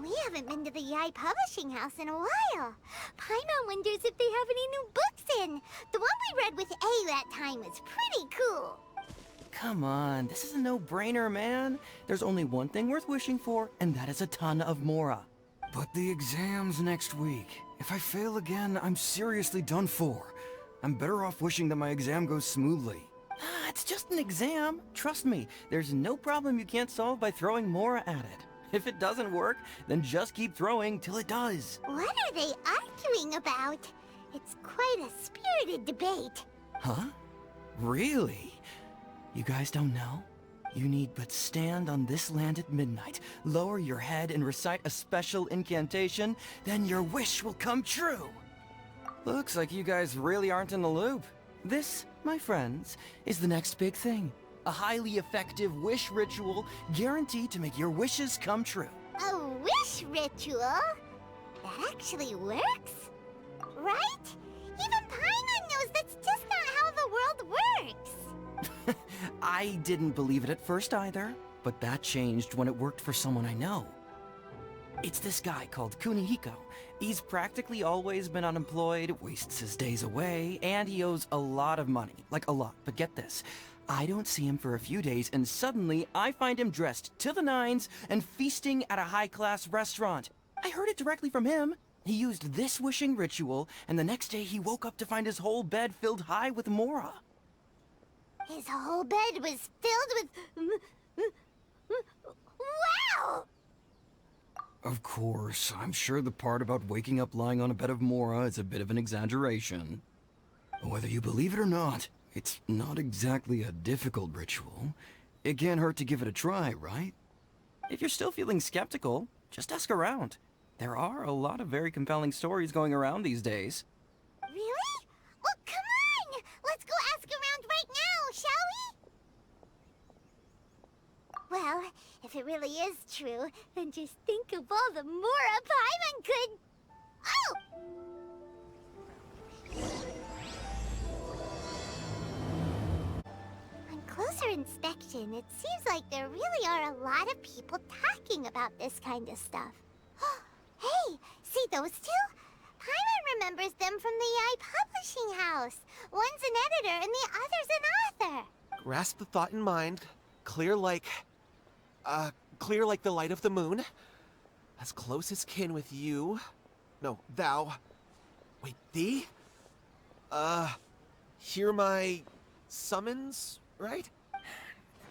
We haven't been to the Yae Publishing House in a while. Paimon wonders if they have any new books in. The one we read with A that time was pretty cool. Come on, this is a no-brainer, man. There's only one thing worth wishing for, and that is a ton of Mora. But the exam's next week. If I fail again, I'm seriously done for. I'm better off wishing that my exam goes smoothly. Ah, it's just an exam. Trust me, there's no problem you can't solve by throwing Mora at it. If it doesn't work, then just keep throwing till it does. What are they arguing about? It's quite a spirited debate. Huh? Really? You guys don't know? You need but stand on this land at midnight, lower your head and recite a special incantation, then your wish will come true. Looks like you guys really aren't in the loop. This, my friends, is the next big thing. A highly effective wish ritual guaranteed to make your wishes come true. A wish ritual? That actually works? Right? Even Paimon knows that's just not how the world works. I didn't believe it at first either, but that changed when it worked for someone I know. It's this guy called Kunihiko. He's practically always been unemployed, wastes his days away, and he owes a lot of money. Like a lot, but get this. I don't see him for a few days, and suddenly I find him dressed to the nines and feasting at a high-class restaurant. I heard it directly from him. He used this wishing ritual, and the next day he woke up to find his whole bed filled high with Mora. His whole bed was filled with... Wow! Of course, I'm sure the part about waking up lying on a bed of Mora is a bit of an exaggeration. Whether you believe it or not, it's not exactly a difficult ritual. It can't hurt to give it a try, right? If you're still feeling skeptical, just ask around. There are a lot of very compelling stories going around these days. Really? Well, come on! Let's go ask around right now, shall we? Well, if it really is true, then just think of all the Mora Paimon could... Oh! On closer inspection, it seems like there really are a lot of people talking about this kind of stuff. Hey, see those two? Paimon remembers them from the Yae Publishing House. One's an editor and the other's an author. Grasp the thought in mind. Clear like the light of the moon. As close as kin with you. No, thou. Wait, thee? Hear my summons, right?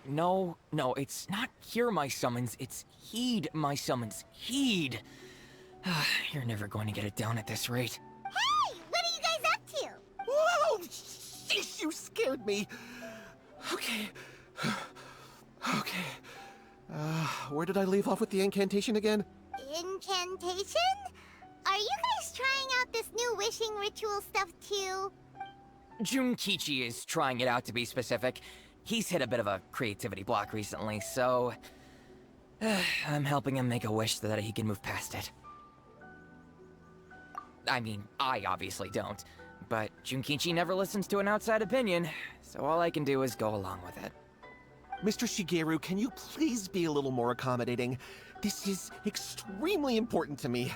No, it's not hear my summons, it's heed my summons. Heed! You're never going to get it down at this rate. Hey, what are you guys up to? Whoa! Sheesh, you scared me! Okay. Okay. Where did I leave off with the incantation again? Incantation? Are you guys trying out this new wishing ritual stuff too? Junkichi is trying it out, to be specific. He's hit a bit of a creativity block recently, so... I'm helping him make a wish so that he can move past it. I mean, I obviously don't. But Junkichi never listens to an outside opinion, so all I can do is go along with it. Mr. Shigeru, can you please be a little more accommodating? This is extremely important to me.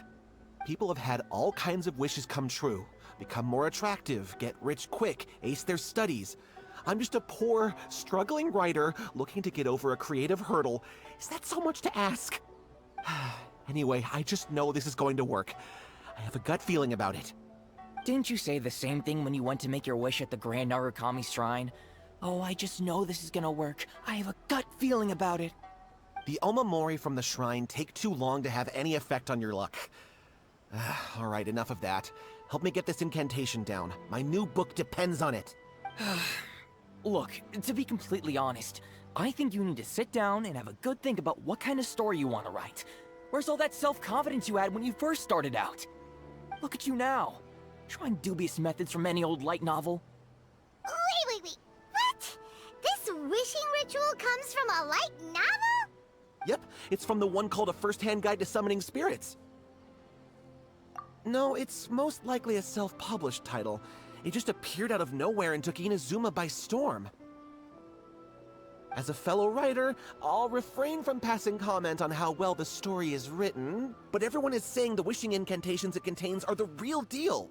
People have had all kinds of wishes come true. Become more attractive, get rich quick, ace their studies. I'm just a poor, struggling writer looking to get over a creative hurdle. Is that so much to ask? Anyway, I just know this is going to work. I have a gut feeling about it. Didn't you say the same thing when you went to make your wish at the Grand Narukami Shrine? Oh, I just know this is gonna work. I have a gut feeling about it. The Omamori from the shrine take too long to have any effect on your luck. Alright, enough of that. Help me get this incantation down. My new book depends on it. Look, to be completely honest, I think you need to sit down and have a good think about what kind of story you want to write. Where's all that self-confidence you had when you first started out? Look at you now. Trying dubious methods from any old light novel. Wait. What? This wishing ritual comes from a light novel? Yep, it's from the one called A First-Hand Guide to Summoning Spirits. No, it's most likely a self-published title. It just appeared out of nowhere and took Inazuma by storm. As a fellow writer, I'll refrain from passing comment on how well the story is written, but everyone is saying the wishing incantations it contains are the real deal.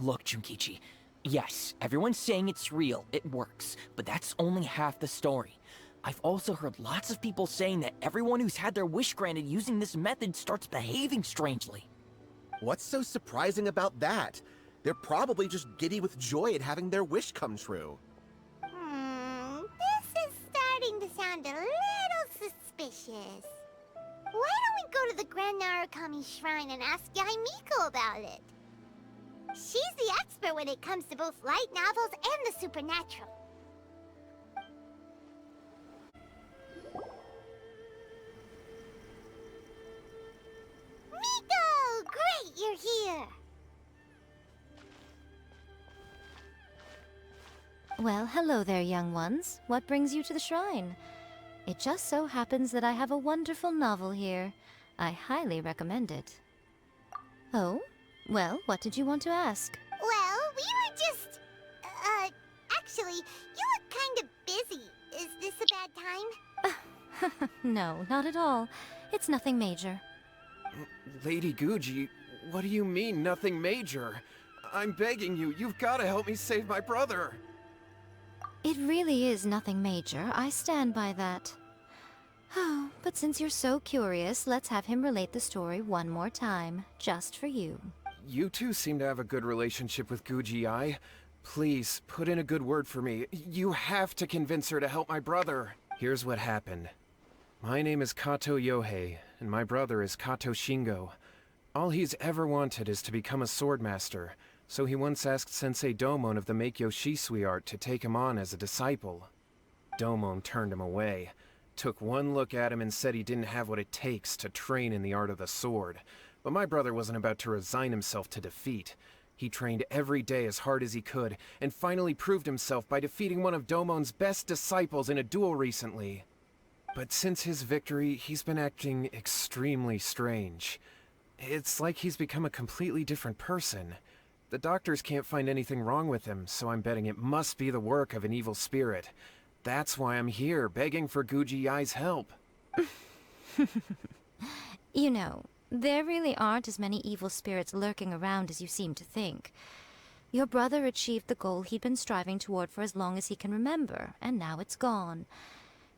Look, Junkichi. Yes, everyone's saying it's real, it works, but that's only half the story. I've also heard lots of people saying that everyone who's had their wish granted using this method starts behaving strangely. What's so surprising about that? They're probably just giddy with joy at having their wish come true. This is starting to sound a little suspicious. Why don't we go to the Grand Narukami Shrine and ask Yae Miko about it? She's the expert when it comes to both light novels and the supernatural. Miko! Great, you're here! Well, hello there, young ones. What brings you to the shrine? It just so happens that I have a wonderful novel here. I highly recommend it. Oh? Well, what did you want to ask? Well, we were just... actually, you look kind of busy. Is this a bad time? No, not at all. It's nothing major. Lady Guji, what do you mean, nothing major? I'm begging you, you've got to help me save my brother. It really is nothing major. I stand by that. Oh, but since you're so curious, let's have him relate the story one more time, just for you. You two seem to have a good relationship with Guji-ai. Please, put in a good word for me. You have to convince her to help my brother. Here's what happened. My name is Kato Youhei, and my brother is Kato Shingo. All he's ever wanted is to become a swordmaster, so he once asked Sensei Domon of the Meikyo Shisui art to take him on as a disciple. Domon turned him away, took one look at him and said he didn't have what it takes to train in the art of the sword. But my brother wasn't about to resign himself to defeat. He trained every day as hard as he could, and finally proved himself by defeating one of Domon's best disciples in a duel recently. But since his victory, he's been acting extremely strange. It's like he's become a completely different person. The doctors can't find anything wrong with him, so I'm betting it must be the work of an evil spirit. That's why I'm here, begging for Guji-ai's help. You know, there really aren't as many evil spirits lurking around as you seem to think. Your brother achieved the goal he'd been striving toward for as long as he can remember, and now it's gone.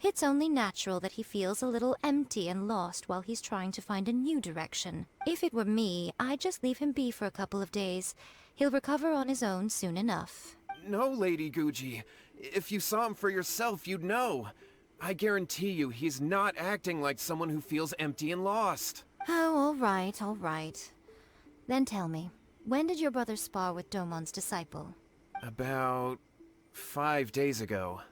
It's only natural that he feels a little empty and lost while he's trying to find a new direction. If it were me, I'd just leave him be for a couple of days. He'll recover on his own soon enough. No, Lady Guji. If you saw him for yourself, you'd know. I guarantee you, he's not acting like someone who feels empty and lost. Oh, all right. Then tell me, when did your brother spar with Domon's disciple? About 5 days ago.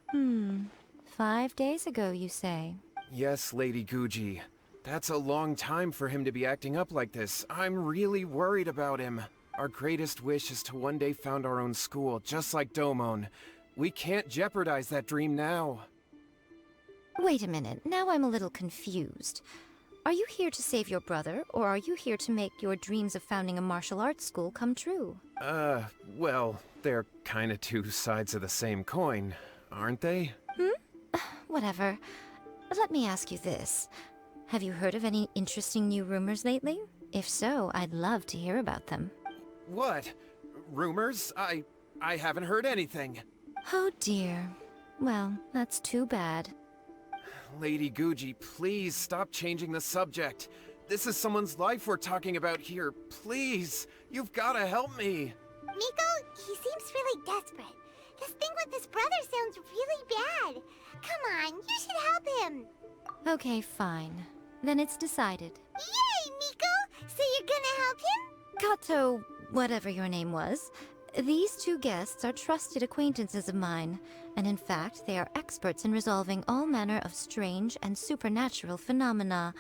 5 days ago, you say? Yes, Lady Guji. That's a long time for him to be acting up like this. I'm really worried about him. Our greatest wish is to one day found our own school, just like Domon. We can't jeopardize that dream now. Wait a minute, now I'm a little confused. Are you here to save your brother, or are you here to make your dreams of founding a martial arts school come true? Well, they're kinda two sides of the same coin, aren't they? Whatever. Let me ask you this. Have you heard of any interesting new rumors lately? If so, I'd love to hear about them. What? Rumors? I haven't heard anything. Oh dear. Well, that's too bad. Lady Guji, please stop changing the subject. This is someone's life we're talking about here. Please, you've gotta help me. Miko, he seems really desperate. This thing with his brother sounds really bad. Come on, you should help him. Okay, fine. Then it's decided. Yay, Miko! So you're gonna help him? Kato, whatever your name was, these two guests are trusted acquaintances of mine, and in fact, they are experts in resolving all manner of strange and supernatural phenomena.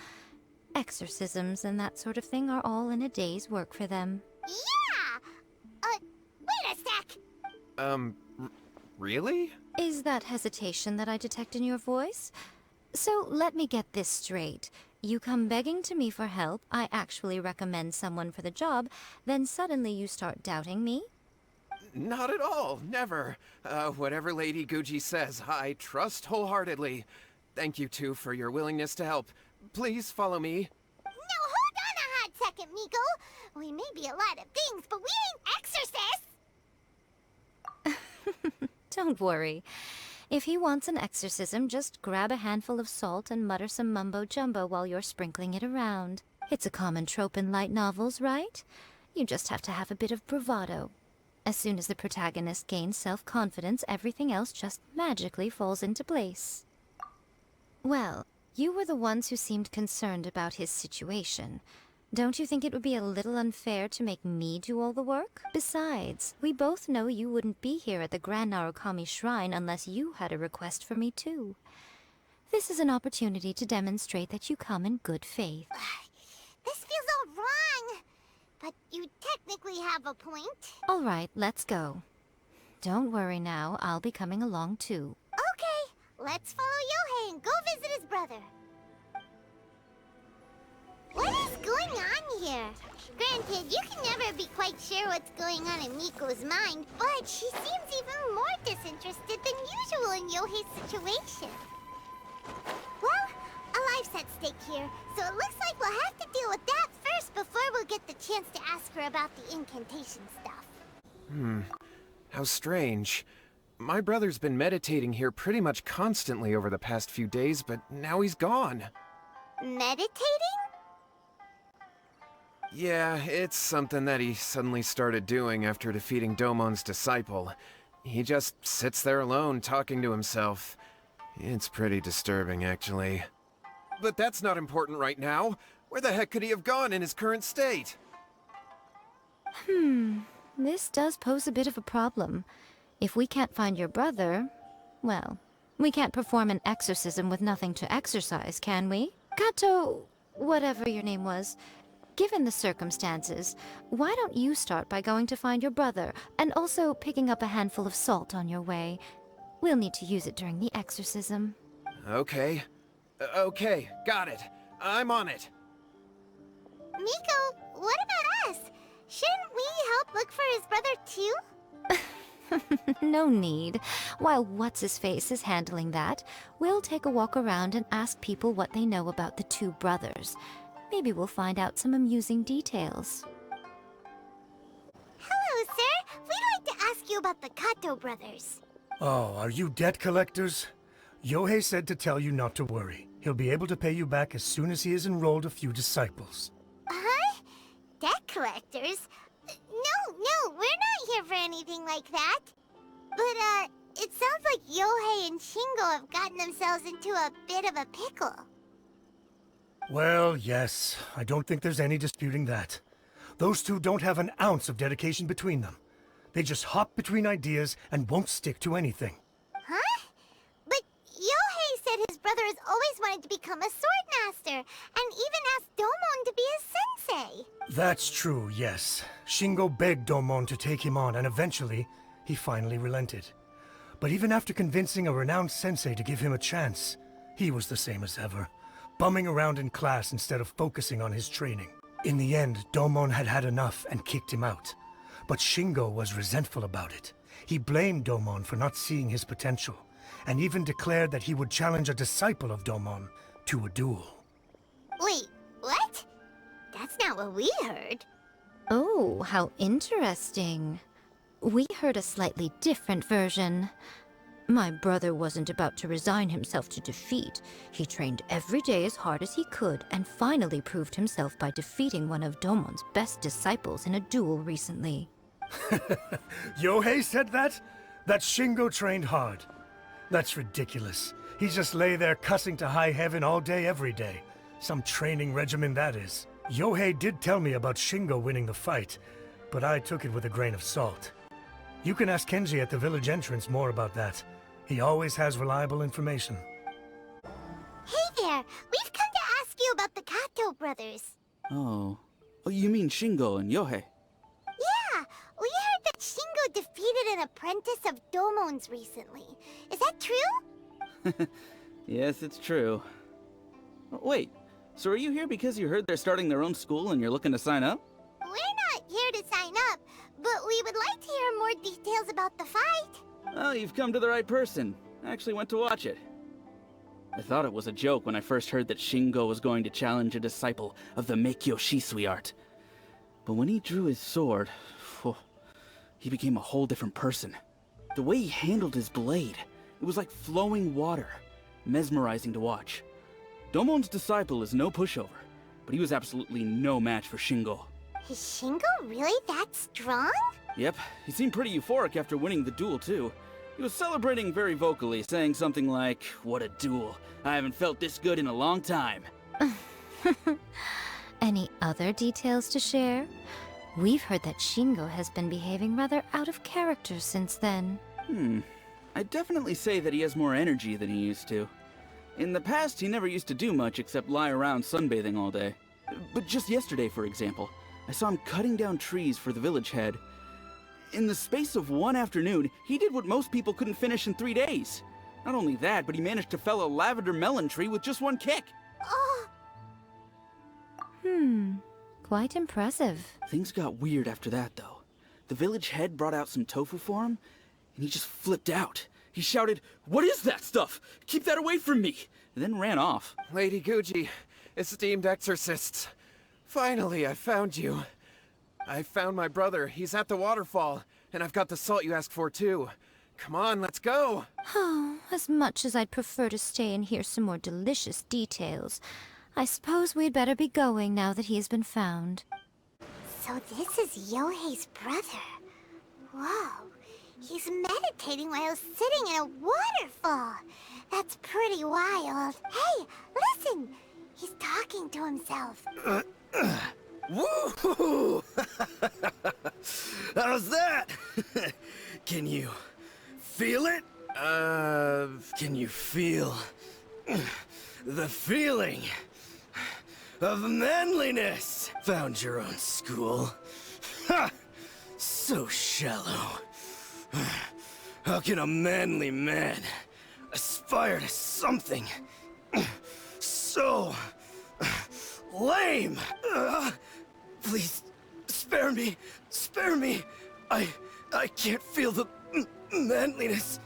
Exorcisms and that sort of thing are all in a day's work for them. Yeah! Wait a sec! Really? Is that hesitation that I detect in your voice? So let me get this straight. You come begging to me for help, I actually recommend someone for the job, then suddenly you start doubting me? Not at all, never. Whatever Lady Guji says, I trust wholeheartedly. Thank you two for your willingness to help. Please follow me. No, hold on a hot second, Miko. We may be a lot of things, but we ain't exorcists! Don't worry. If he wants an exorcism, just grab a handful of salt and mutter some mumbo-jumbo while you're sprinkling it around. It's a common trope in light novels, right? You just have to have a bit of bravado. As soon as the protagonist gains self-confidence, everything else just magically falls into place. Well, you were the ones who seemed concerned about his situation. Don't you think it would be a little unfair to make me do all the work? Besides, we both know you wouldn't be here at the Grand Narukami Shrine unless you had a request for me too. This is an opportunity to demonstrate that you come in good faith. This feels all wrong. But you technically have a point. All right, let's go. Don't worry now, I'll be coming along too. Okay, let's follow Youhei and go visit his brother. What is going on here? Granted, you can never be quite sure what's going on in Miko's mind, but she seems even more disinterested than usual in Youhei's situation. Well, a life's at stake here, so it looks like we'll have to deal with that first before we'll get the chance to ask her about the incantation stuff. How strange. My brother's been meditating here pretty much constantly over the past few days, but now he's gone. Meditating? Yeah, it's something that he suddenly started doing after defeating Domon's disciple. He just sits there alone, talking to himself. It's pretty disturbing, actually. But that's not important right now. Where the heck could he have gone in his current state? This does pose a bit of a problem. If we can't find your brother, well, we can't perform an exorcism with nothing to exorcise, can we? Kato, whatever your name was, given the circumstances, why don't you start by going to find your brother, and also picking up a handful of salt on your way? We'll need to use it during the exorcism. Okay. Okay, got it. I'm on it. Miko, what about us? Shouldn't we help look for his brother too? No need. While What's-His-Face is handling that, we'll take a walk around and ask people what they know about the two brothers. Maybe we'll find out some amusing details. Hello, sir. We'd like to ask you about the Kato brothers. Oh, are you debt collectors? Youhei said to tell you not to worry. He'll be able to pay you back as soon as he has enrolled a few disciples. Huh? Debt collectors? No, we're not here for anything like that. But, it sounds like Youhei and Shingo have gotten themselves into a bit of a pickle. Well, yes. I don't think there's any disputing that. Those two don't have an ounce of dedication between them. They just hop between ideas and won't stick to anything. Huh? But Youhei said his brother has always wanted to become a sword master, and even asked Domon to be his sensei. That's true, yes. Shingo begged Domon to take him on, and eventually, he finally relented. But even after convincing a renowned sensei to give him a chance, he was the same as ever, bumming around in class instead of focusing on his training. In the end, Domon had had enough and kicked him out. But Shingo was resentful about it. He blamed Domon for not seeing his potential, and even declared that he would challenge a disciple of Domon to a duel. Wait, what? That's not what we heard. Oh, how interesting. We heard a slightly different version. My brother wasn't about to resign himself to defeat. He trained every day as hard as he could, and finally proved himself by defeating one of Domon's best disciples in a duel recently. Youhei said that? That Shingo trained hard. That's ridiculous. He just lay there cussing to high heaven all day every day. Some training regimen that is. Youhei did tell me about Shingo winning the fight, but I took it with a grain of salt. You can ask Kenji at the village entrance more about that. He always has reliable information. Hey there, we've come to ask you about the Kato brothers. Oh, you mean Shingo and Youhei? Yeah, we heard that Shingo defeated an apprentice of Domon's recently. Is that true? Yes, it's true. Wait, so are you here because you heard they're starting their own school and you're looking to sign up? We're not here to sign up, but we would like to hear more details about the fight. Well, you've come to the right person. I actually went to watch it. I thought it was a joke when I first heard that Shingo was going to challenge a disciple of the Meikyo Shisui art. But when he drew his sword, he became a whole different person. The way he handled his blade, it was like flowing water, mesmerizing to watch. Domon's disciple is no pushover, but he was absolutely no match for Shingo. Is Shingo really that strong? Yep, he seemed pretty euphoric after winning the duel too. He was celebrating very vocally, saying something like, "What a duel. I haven't felt this good in a long time." Any other details to share? We've heard that Shingo has been behaving rather out of character since then. I'd definitely say that he has more energy than he used to. In the past, he never used to do much except lie around sunbathing all day. But just yesterday, for example, I saw him cutting down trees for the village head. In the space of one afternoon, he did what most people couldn't finish in 3 days. Not only that, but he managed to fell a lavender melon tree with just one kick. Oh, Quite impressive. Things got weird after that, though. The village head brought out some tofu for him, and he just flipped out. He shouted, "What is that stuff? Keep that away from me!" and then ran off. Lady Guji, esteemed exorcists. Finally, I found you. I found my brother. He's at the waterfall, and I've got the salt you asked for, too. Come on, let's go! Oh, as much as I'd prefer to stay and hear some more delicious details, I suppose we'd better be going now that he has been found. so this is Youhei's brother. Whoa, he's meditating while sitting in a waterfall. That's pretty wild. Hey, listen! He's talking to himself. Woo! How's that? Can you feel it? Can you feel the feeling of manliness? Found your own school. Ha! So shallow. How can a manly man aspire to something so lame? Please, spare me. Spare me. I can't feel the manliness.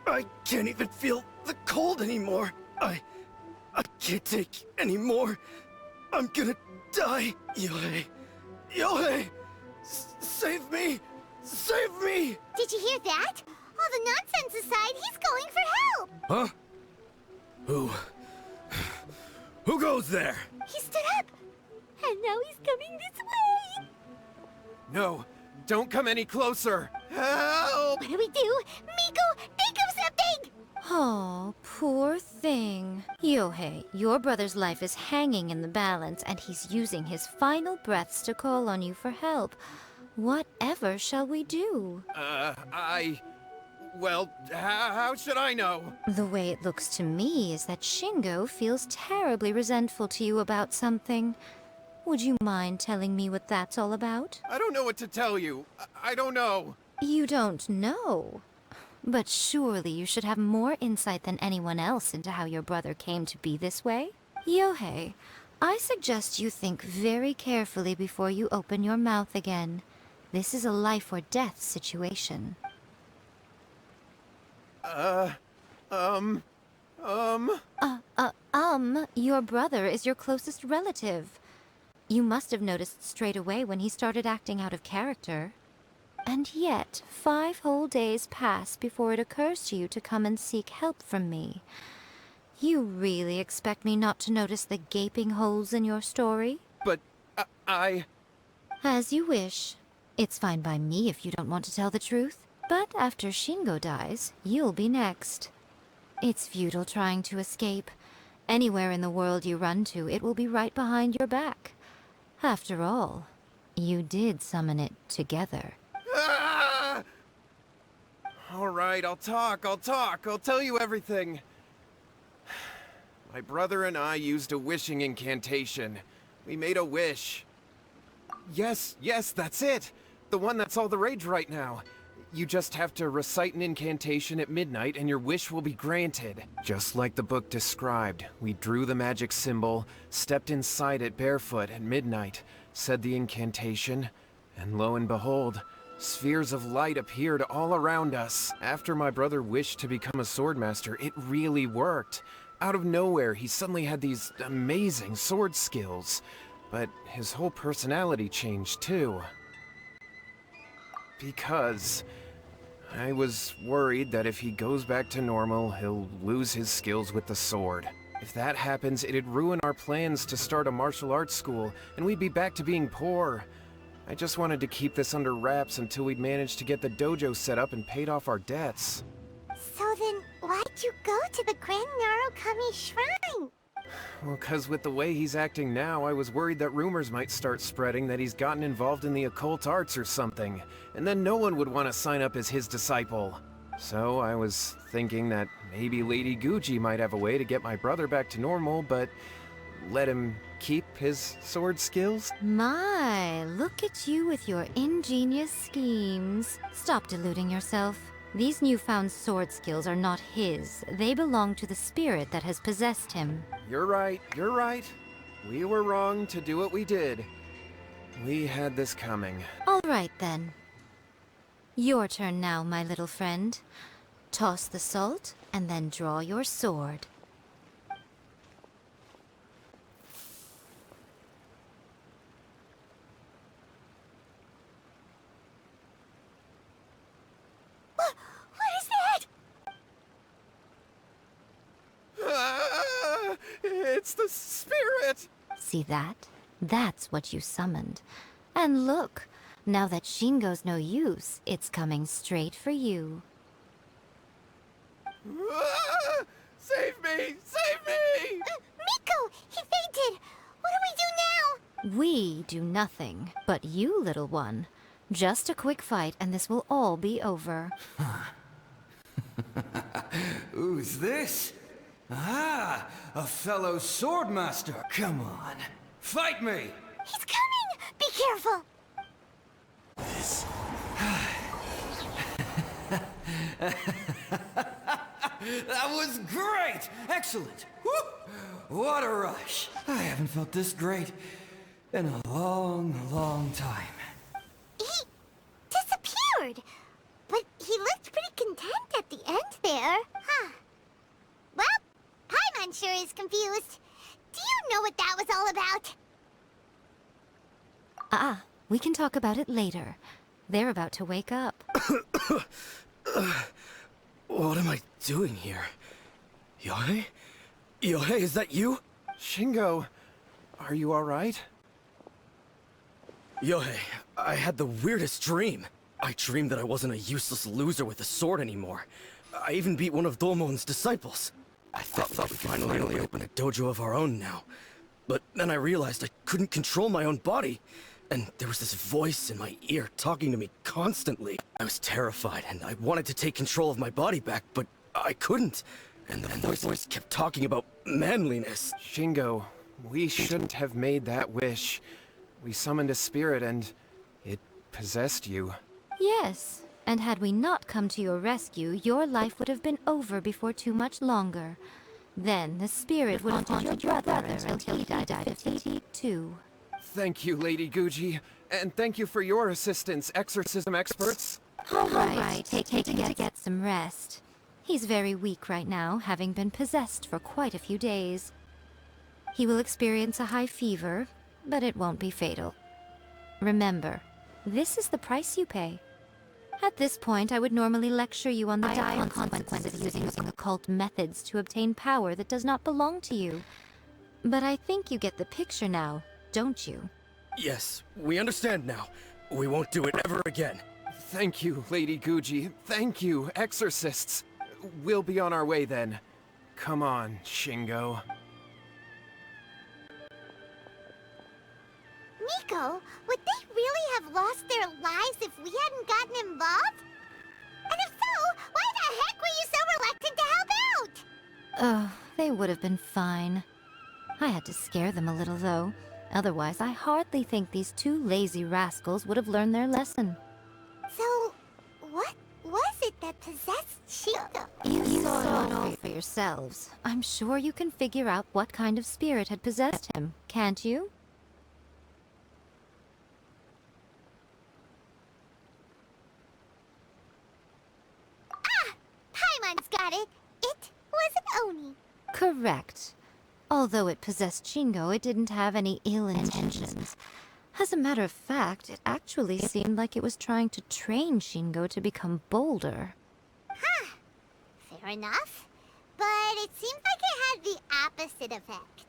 I can't even feel the cold anymore. I can't take any more. I'm gonna die. Youhei. Youhei! Save me! Save me! Did you hear that? All the nonsense aside, he's going for help! Huh? Who goes there? He stood up! And now he's coming this way! No, don't come any closer. Help! What do we do? Miko, think of something! Oh, poor thing. Youhei, your brother's life is hanging in the balance, and he's using his final breaths to call on you for help. Whatever shall we do? Well, how should I know? The way it looks to me is that Shingo feels terribly resentful to you about something. Would you mind telling me what that's all about? I don't know what to tell you. I don't know. You don't know. But surely you should have more insight than anyone else into how your brother came to be this way? Youhei, I suggest you think very carefully before you open your mouth again. This is a life or death situation. Your brother is your closest relative. You must have noticed straight away when he started acting out of character. And yet, 5 whole days pass before it occurs to you to come and seek help from me. You really expect me not to notice the gaping holes in your story? But, As you wish. It's fine by me if you don't want to tell the truth. But after Shingo dies, you'll be next. It's futile trying to escape. Anywhere in the world you run to, it will be right behind your back. After all, you did summon it together. All right, I'll talk. I'll tell you everything. My brother and I used a wishing incantation. We made a wish. Yes, that's it. The one that's all the rage right now. You just have to recite an incantation at midnight and your wish will be granted. Just like the book described, we drew the magic symbol, stepped inside it barefoot at midnight, said the incantation, and lo and behold, Spheres of light appeared all around us. After my brother wished to become a swordmaster, it really worked. Out of nowhere, he suddenly had these amazing sword skills. But his whole personality changed too. Because I was worried that if he goes back to normal, he'll lose his skills with the sword. If that happens, it'd ruin our plans to start a martial arts school, and we'd be back to being poor. I just wanted to keep this under wraps until we'd managed to get the dojo set up and paid off our debts. So then, why'd you go to the Grand Narukami Shrine? Well, 'cause with the way he's acting now, I was worried that rumors might start spreading that he's gotten involved in the occult arts or something, and then no one would want to sign up as his disciple. So I was thinking that maybe Lady Guji might have a way to get my brother back to normal, but let him keep his sword skills? My, look at you with your ingenious schemes. Stop deluding yourself. These newfound sword skills are not his. They belong to the spirit that has possessed him. You're right, you're right. We were wrong to do what we did. We had this coming. All right, then. Your turn now, my little friend. Toss the salt, and then draw your sword. It's the spirit! See that? That's what you summoned. And look, now that Shingo's no use, it's coming straight for you. Save me! Save me! Miko! He fainted! What do we do now? We do nothing, but you, little one. Just a quick fight and this will all be over. Who's this? Ah, a fellow swordmaster. Come on, fight me! He's coming! Be careful! That was great! Excellent! Whoop! What a rush! I haven't felt this great in a long, long time. He disappeared! But he looked pretty content at the end there. Huh. Well, Paimon sure is confused. Do you know what that was all about? We can talk about it later. They're about to wake up. What am I doing here? Youhei? Youhei, is that you? Shingo, are you alright? Youhei, I had the weirdest dream. I dreamed that I wasn't a useless loser with a sword anymore. I even beat one of Domon's disciples. I thought we'd finally open a dojo of our own now. But then I realized I couldn't control my own body. And there was this voice in my ear talking to me constantly. I was terrified and I wanted to take control of my body back, but I couldn't. And the voice kept talking about manliness. Shingo, we shouldn't have made that wish. We summoned a spirit and it possessed you. Yes, and had we not come to your rescue, your life would have been over before too much longer. Then the spirit would have haunted your brother until he died at 52. Thank you, Lady Guji, and thank you for your assistance, exorcism experts. All right, take him to get some rest. He's very weak right now, having been possessed for quite a few days. He will experience a high fever, but it won't be fatal. Remember, this is the price you pay. At this point, I would normally lecture you on the dire consequences of using occult methods to obtain power that does not belong to you. But I think you get the picture now, don't you? Yes, we understand now. We won't do it ever again. Thank you, Lady Guji. Thank you, exorcists. We'll be on our way then. Come on, Shingo. Miko, would they really have lost their lives if we hadn't gotten involved? And if so, why the heck were you so reluctant to help out? Oh, they would have been fine. I had to scare them a little, though. Otherwise, I hardly think these two lazy rascals would have learned their lesson. So, what was it that possessed Shingo? You saw it all for yourselves. I'm sure you can figure out what kind of spirit had possessed him, can't you? Domon's got it. It was an Oni. Correct. Although it possessed Shingo, it didn't have any ill intentions. As a matter of fact, it actually seemed like it was trying to train Shingo to become bolder. Huh. Fair enough. But it seems like it had the opposite effect.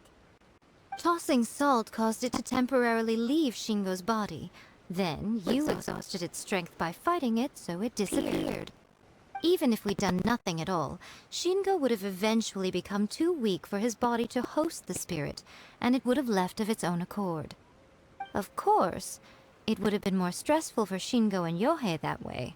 Tossing salt caused it to temporarily leave Shingo's body. Then, you exhausted its strength by fighting it, so it disappeared. Even if we'd done nothing at all, Shingo would have eventually become too weak for his body to host the spirit, and it would have left of its own accord. Of course, it would have been more stressful for Shingo and Youhei that way.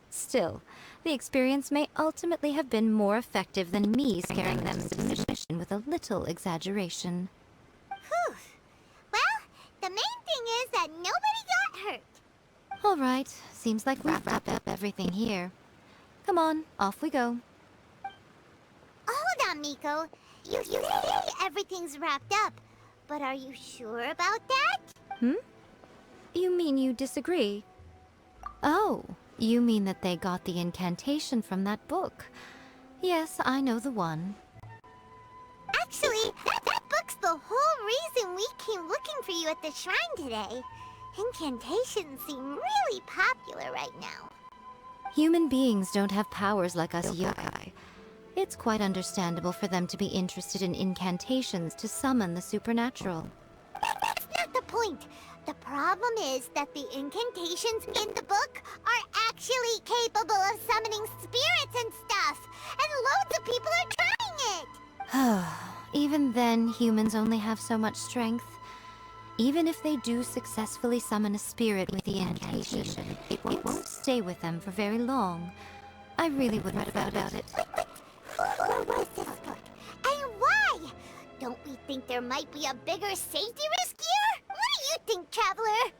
Still, the experience may ultimately have been more effective than me scaring them into submission with a little exaggeration. Whew. Well, the main thing is that nobody got hurt. All right, seems like we've wrapped up everything here. Come on, off we go. Hold on, Miko. You say everything's wrapped up, but are you sure about that? You mean you disagree? Oh, you mean that they got the incantation from that book. Yes, I know the one. Actually, that book's the whole reason we came looking for you at the shrine today. Incantations seem really popular right now. Human beings don't have powers like us yokai. It's quite understandable for them to be interested in incantations to summon the supernatural. That's not the point. The problem is that the incantations in the book are actually capable of summoning spirits and stuff, and loads of people are trying it. Even then, humans only have so much strength. Even if they do successfully summon a spirit with the incantation, it won't stay with them for very long. I really would read about it. What was this book? And why? Don't we think there might be a bigger safety risk here? What do you think, Traveler?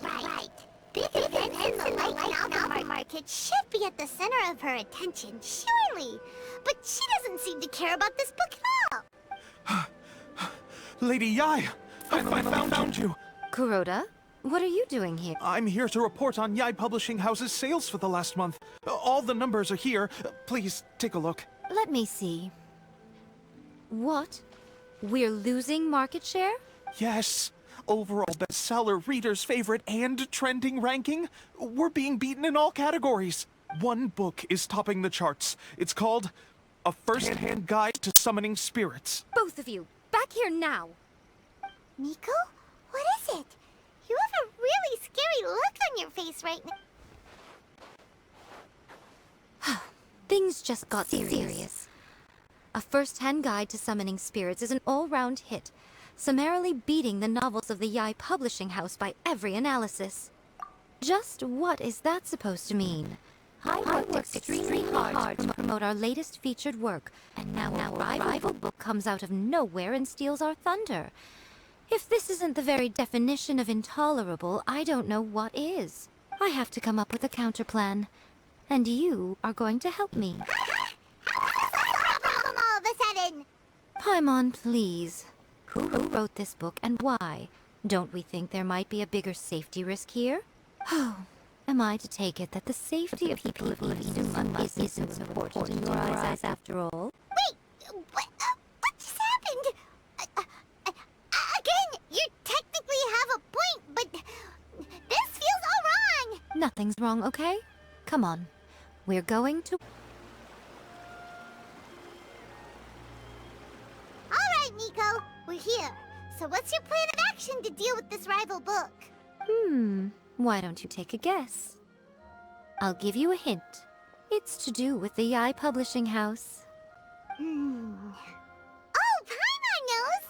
Right. Big events in the Light Novel market should be at the center of her attention, surely. But she doesn't seem to care about this book at all. Lady Yae, I finally found you. Kuroda, what are you doing here? I'm here to report on Yae Publishing House's sales for the last month. All the numbers are here. Please, take a look. Let me see. What? We're losing market share? Yes. Overall bestseller, reader's favorite, and trending ranking. We're being beaten in all categories. One book is topping the charts. It's called A First-Hand Guide to Summoning Spirits. Both of you, back here now! Miko? What is it? You have a really scary look on your face right now. Things just got serious. A First-Hand Guide to Summoning Spirits is an all-round hit, summarily beating the novels of the Yae Publishing House by every analysis. Just what is that supposed to mean? I worked extremely hard to promote our latest featured work, and now a rival book comes out of nowhere and steals our thunder. If this isn't the very definition of intolerable, I don't know what is. I have to come up with a counterplan, and you are going to help me. Problem all of a sudden. Paimon, please. Who wrote this book and why? Don't we think there might be a bigger safety risk here? Oh, am I to take it that the safety of people of Inazuma isn't important in your eyes after all? Wait, what just happened? Again, you technically have a point, but this feels all wrong. Nothing's wrong, okay? Come on. We're going to... All right, Miko, we're here. So what's your plan of action to deal with this rival book? Why don't you take a guess? I'll give you a hint. It's to do with the Yae Publishing House. Oh, Paimon knows!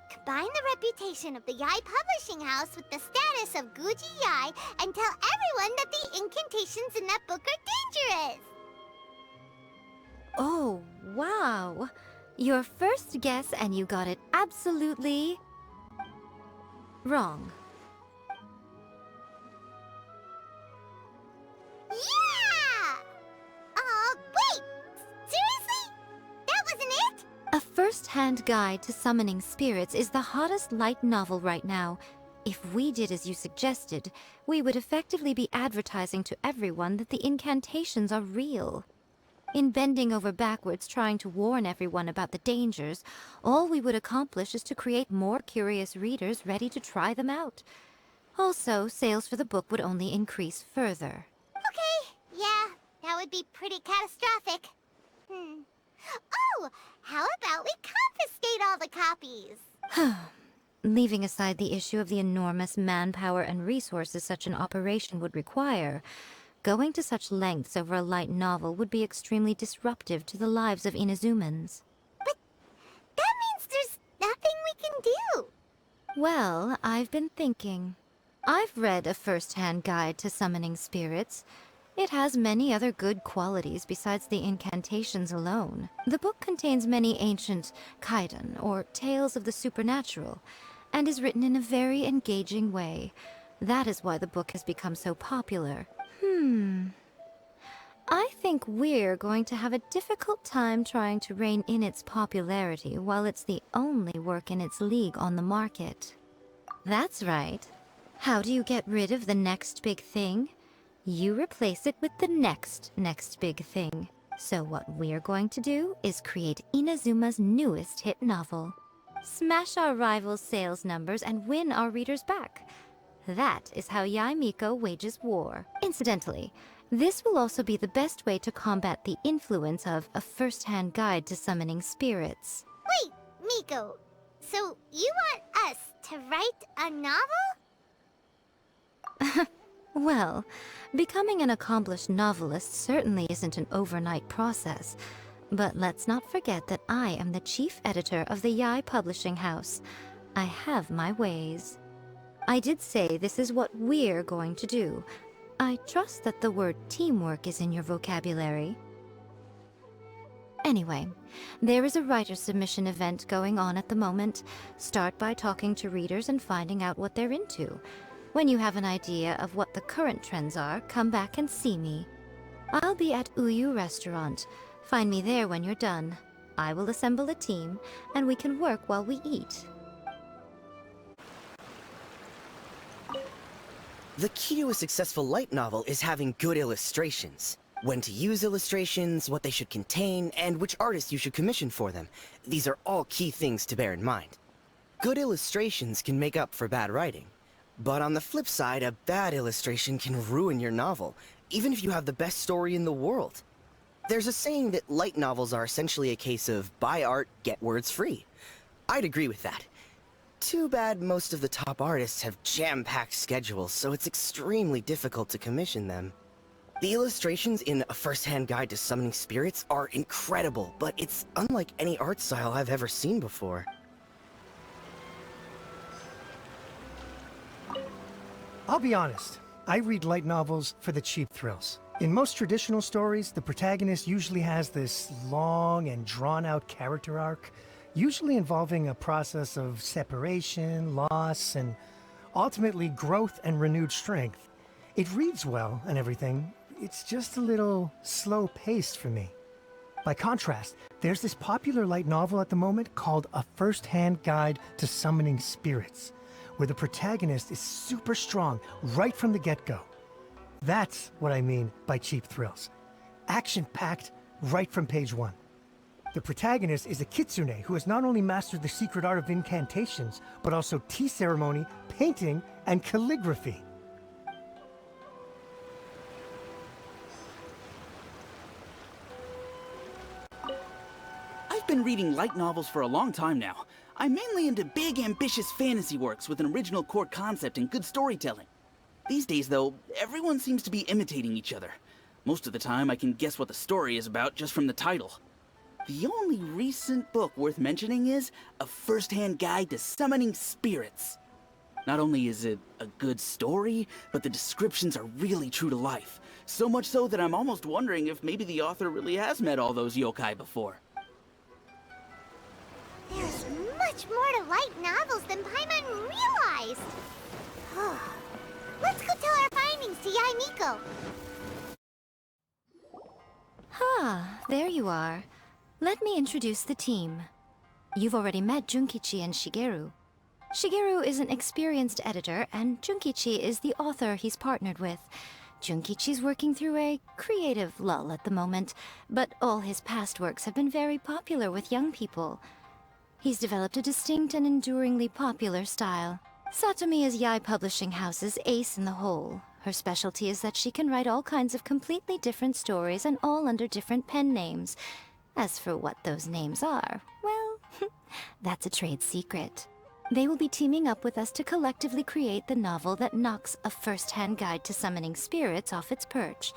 Combine the reputation of the Yae Publishing House with the status of Guji Yae and tell everyone that the incantations in that book are dangerous! Oh, wow. Your first guess and you got it absolutely... wrong. Yeah! Wait! Seriously? That wasn't it? A First-Hand Guide to Summoning Spirits is the hottest light novel right now. If we did as you suggested, we would effectively be advertising to everyone that the incantations are real. In bending over backwards trying to warn everyone about the dangers, all we would accomplish is to create more curious readers ready to try them out. Also, sales for the book would only increase further. Okay, yeah, that would be pretty catastrophic. Oh, how about we confiscate all the copies? Leaving aside the issue of the enormous manpower and resources such an operation would require, going to such lengths over a light novel would be extremely disruptive to the lives of Inazumans. But that means there's nothing we can do. Well, I've been thinking. I've read A First-Hand Guide to Summoning Spirits. It has many other good qualities besides the incantations alone. The book contains many ancient kaidan, or tales of the supernatural, and is written in a very engaging way. That is why the book has become so popular. I think we're going to have a difficult time trying to rein in its popularity while it's the only work in its league on the market. That's right. How do you get rid of the next big thing? You replace it with the next big thing. So what we're going to do is create Inazuma's newest hit novel. Smash our rivals' sales numbers and win our readers back. That is how Yae Miko wages war. Incidentally, this will also be the best way to combat the influence of A First-Hand Guide to Summoning Spirits. Wait, Miko, so you want us to write a novel? Well, becoming an accomplished novelist certainly isn't an overnight process. But let's not forget that I am the chief editor of the Yae Publishing House. I have my ways. I did say this is what we're going to do. I trust that the word teamwork is in your vocabulary. Anyway, there is a writer submission event going on at the moment. Start by talking to readers and finding out what they're into. When you have an idea of what the current trends are, come back and see me. I'll be at Uyu Restaurant. Find me there when you're done. I will assemble a team, and we can work while we eat. The key to a successful light novel is having good illustrations. When to use illustrations, what they should contain, and which artists you should commission for them. These are all key things to bear in mind. Good illustrations can make up for bad writing. But on the flip side, a bad illustration can ruin your novel, even if you have the best story in the world. There's a saying that light novels are essentially a case of buy art, get words free. I'd agree with that. Too bad most of the top artists have jam-packed schedules, so it's extremely difficult to commission them. The illustrations in A First-Hand Guide to Summoning Spirits are incredible, but it's unlike any art style I've ever seen before. I'll be honest, I read light novels for the cheap thrills. In most traditional stories, the protagonist usually has this long and drawn-out character arc, usually involving a process of separation, loss, and ultimately growth and renewed strength. It reads well and everything, it's just a little slow-paced for me. By contrast, there's this popular light novel at the moment called A First-Hand Guide to Summoning Spirits, where the protagonist is super strong right from the get-go. That's what I mean by cheap thrills. Action-packed right from page one. The protagonist is a kitsune who has not only mastered the secret art of incantations, but also tea ceremony, painting, and calligraphy. I've been reading light novels for a long time now. I'm mainly into big, ambitious fantasy works with an original core concept and good storytelling. These days, though, everyone seems to be imitating each other. Most of the time, I can guess what the story is about just from the title. The only recent book worth mentioning is A First-Hand Guide to Summoning Spirits. Not only is it a good story, but the descriptions are really true to life. So much so that I'm almost wondering if maybe the author really has met all those yokai before. There's much more to light novels than Paimon realized. Let's go tell our findings to Yae Miko. There you are. Let me introduce the team. You've already met Junkichi and Shigeru. Shigeru is an experienced editor, and Junkichi is the author he's partnered with. Junkichi's working through a creative lull at the moment, but all his past works have been very popular with young people. He's developed a distinct and enduringly popular style. Satomi is Yae Publishing House's ace in the hole. Her specialty is that she can write all kinds of completely different stories and all under different pen names. As for what those names are, well, that's a trade secret. They will be teaming up with us to collectively create the novel that knocks a first-hand guide to summoning spirits off its perch.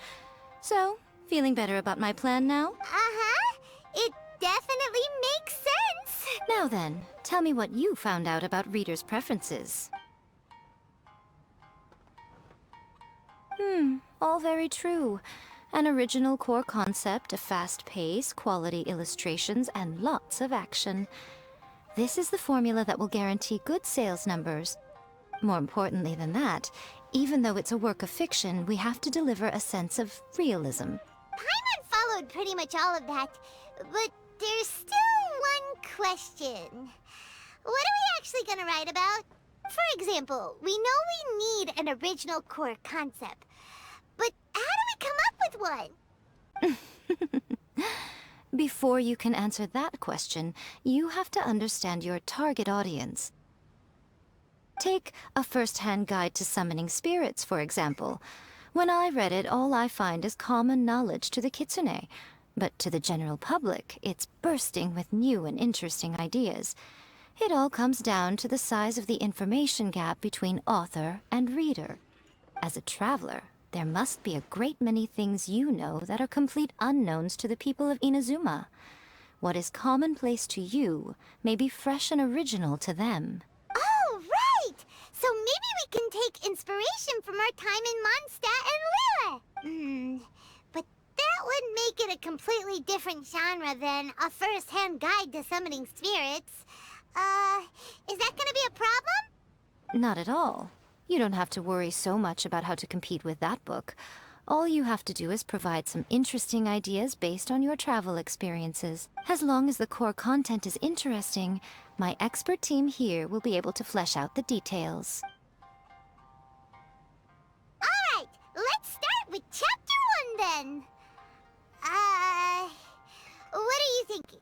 So, feeling better about my plan now? Uh-huh. It definitely makes sense. Now then, tell me what you found out about readers' preferences. All very true. An original core concept, a fast pace, quality illustrations, and lots of action. This is the formula that will guarantee good sales numbers. More importantly than that, even though it's a work of fiction, we have to deliver a sense of realism. Paimon followed pretty much all of that, but there's still one question. What are we actually gonna write about? For example, we know we need an original core concept, but how do we come up with one? Before you can answer that question, you have to understand your target audience. Take a first-hand guide to summoning spirits, for example. When I read it, all I find is common knowledge to the kitsune. But to the general public, it's bursting with new and interesting ideas. It all comes down to the size of the information gap between author and reader. As a traveler, there must be a great many things you know that are complete unknowns to the people of Inazuma. What is commonplace to you may be fresh and original to them. Oh, right! So maybe we can take inspiration from our time in Mondstadt and Lille. But that would make it a completely different genre than a first-hand guide to summoning spirits. Is that gonna be a problem? Not at all. You don't have to worry so much about how to compete with that book. All you have to do is provide some interesting ideas based on your travel experiences. As long as the core content is interesting, my expert team here will be able to flesh out the details. Alright, let's start with Chapter 1 then. What are you thinking?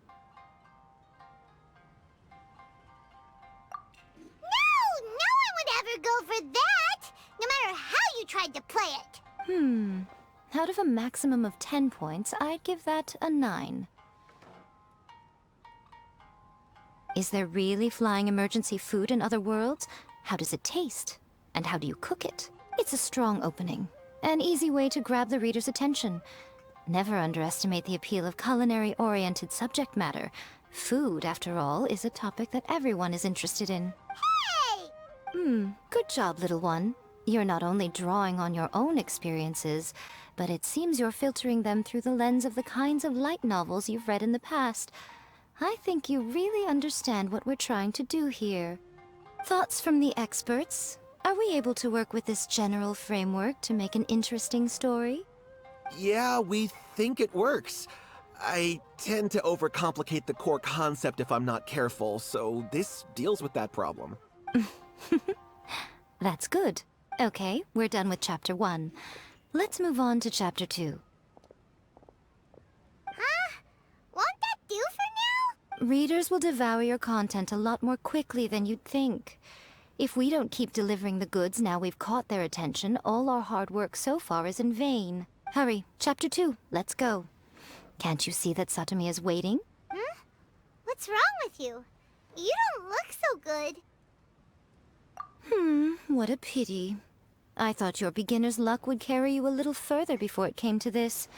No one would ever go for that, no matter how you tried to play it. Out of a maximum of 10 points, I'd give that a 9. Is there really flying emergency food in other worlds? How does it taste? And how do you cook it? It's a strong opening. An easy way to grab the reader's attention. Never underestimate the appeal of culinary-oriented subject matter. Food, after all, is a topic that everyone is interested in. Hey! Good job, little one. You're not only drawing on your own experiences, but it seems you're filtering them through the lens of the kinds of light novels you've read in the past. I think you really understand what we're trying to do here. Thoughts from the experts? Are we able to work with this general framework to make an interesting story? Yeah, we think it works. I tend to overcomplicate the core concept if I'm not careful, so this deals with that problem. That's good. Okay, we're done with Chapter 1. Let's move on to Chapter 2. Huh? Won't that do for now? Readers will devour your content a lot more quickly than you'd think. If we don't keep delivering the goods now we've caught their attention, all our hard work so far is in vain. Hurry, Chapter 2, let's go. Can't you see that Satomi is waiting? What's wrong with you? You don't look so good. What a pity. I thought your beginner's luck would carry you a little further before it came to this.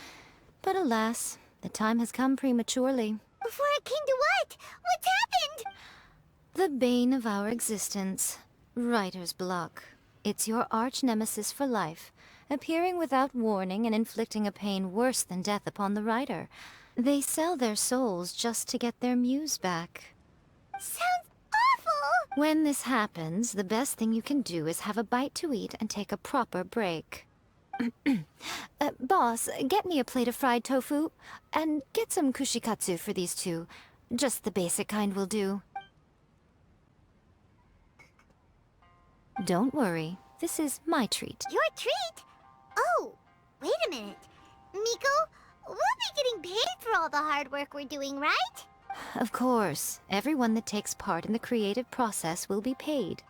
But alas, the time has come prematurely. Before it came to what? What's happened? The bane of our existence. Writer's block. It's your arch-nemesis for life, appearing without warning and inflicting a pain worse than death upon the writer. They sell their souls just to get their muse back. Sounds awful! When this happens, the best thing you can do is have a bite to eat and take a proper break. Boss, get me a plate of fried tofu, and get some kushikatsu for these two. Just the basic kind will do. Don't worry, this is my treat. Your treat? Oh, wait a minute. Miko, we'll be getting paid for all the hard work we're doing, right? Of course, everyone that takes part in the creative process will be paid.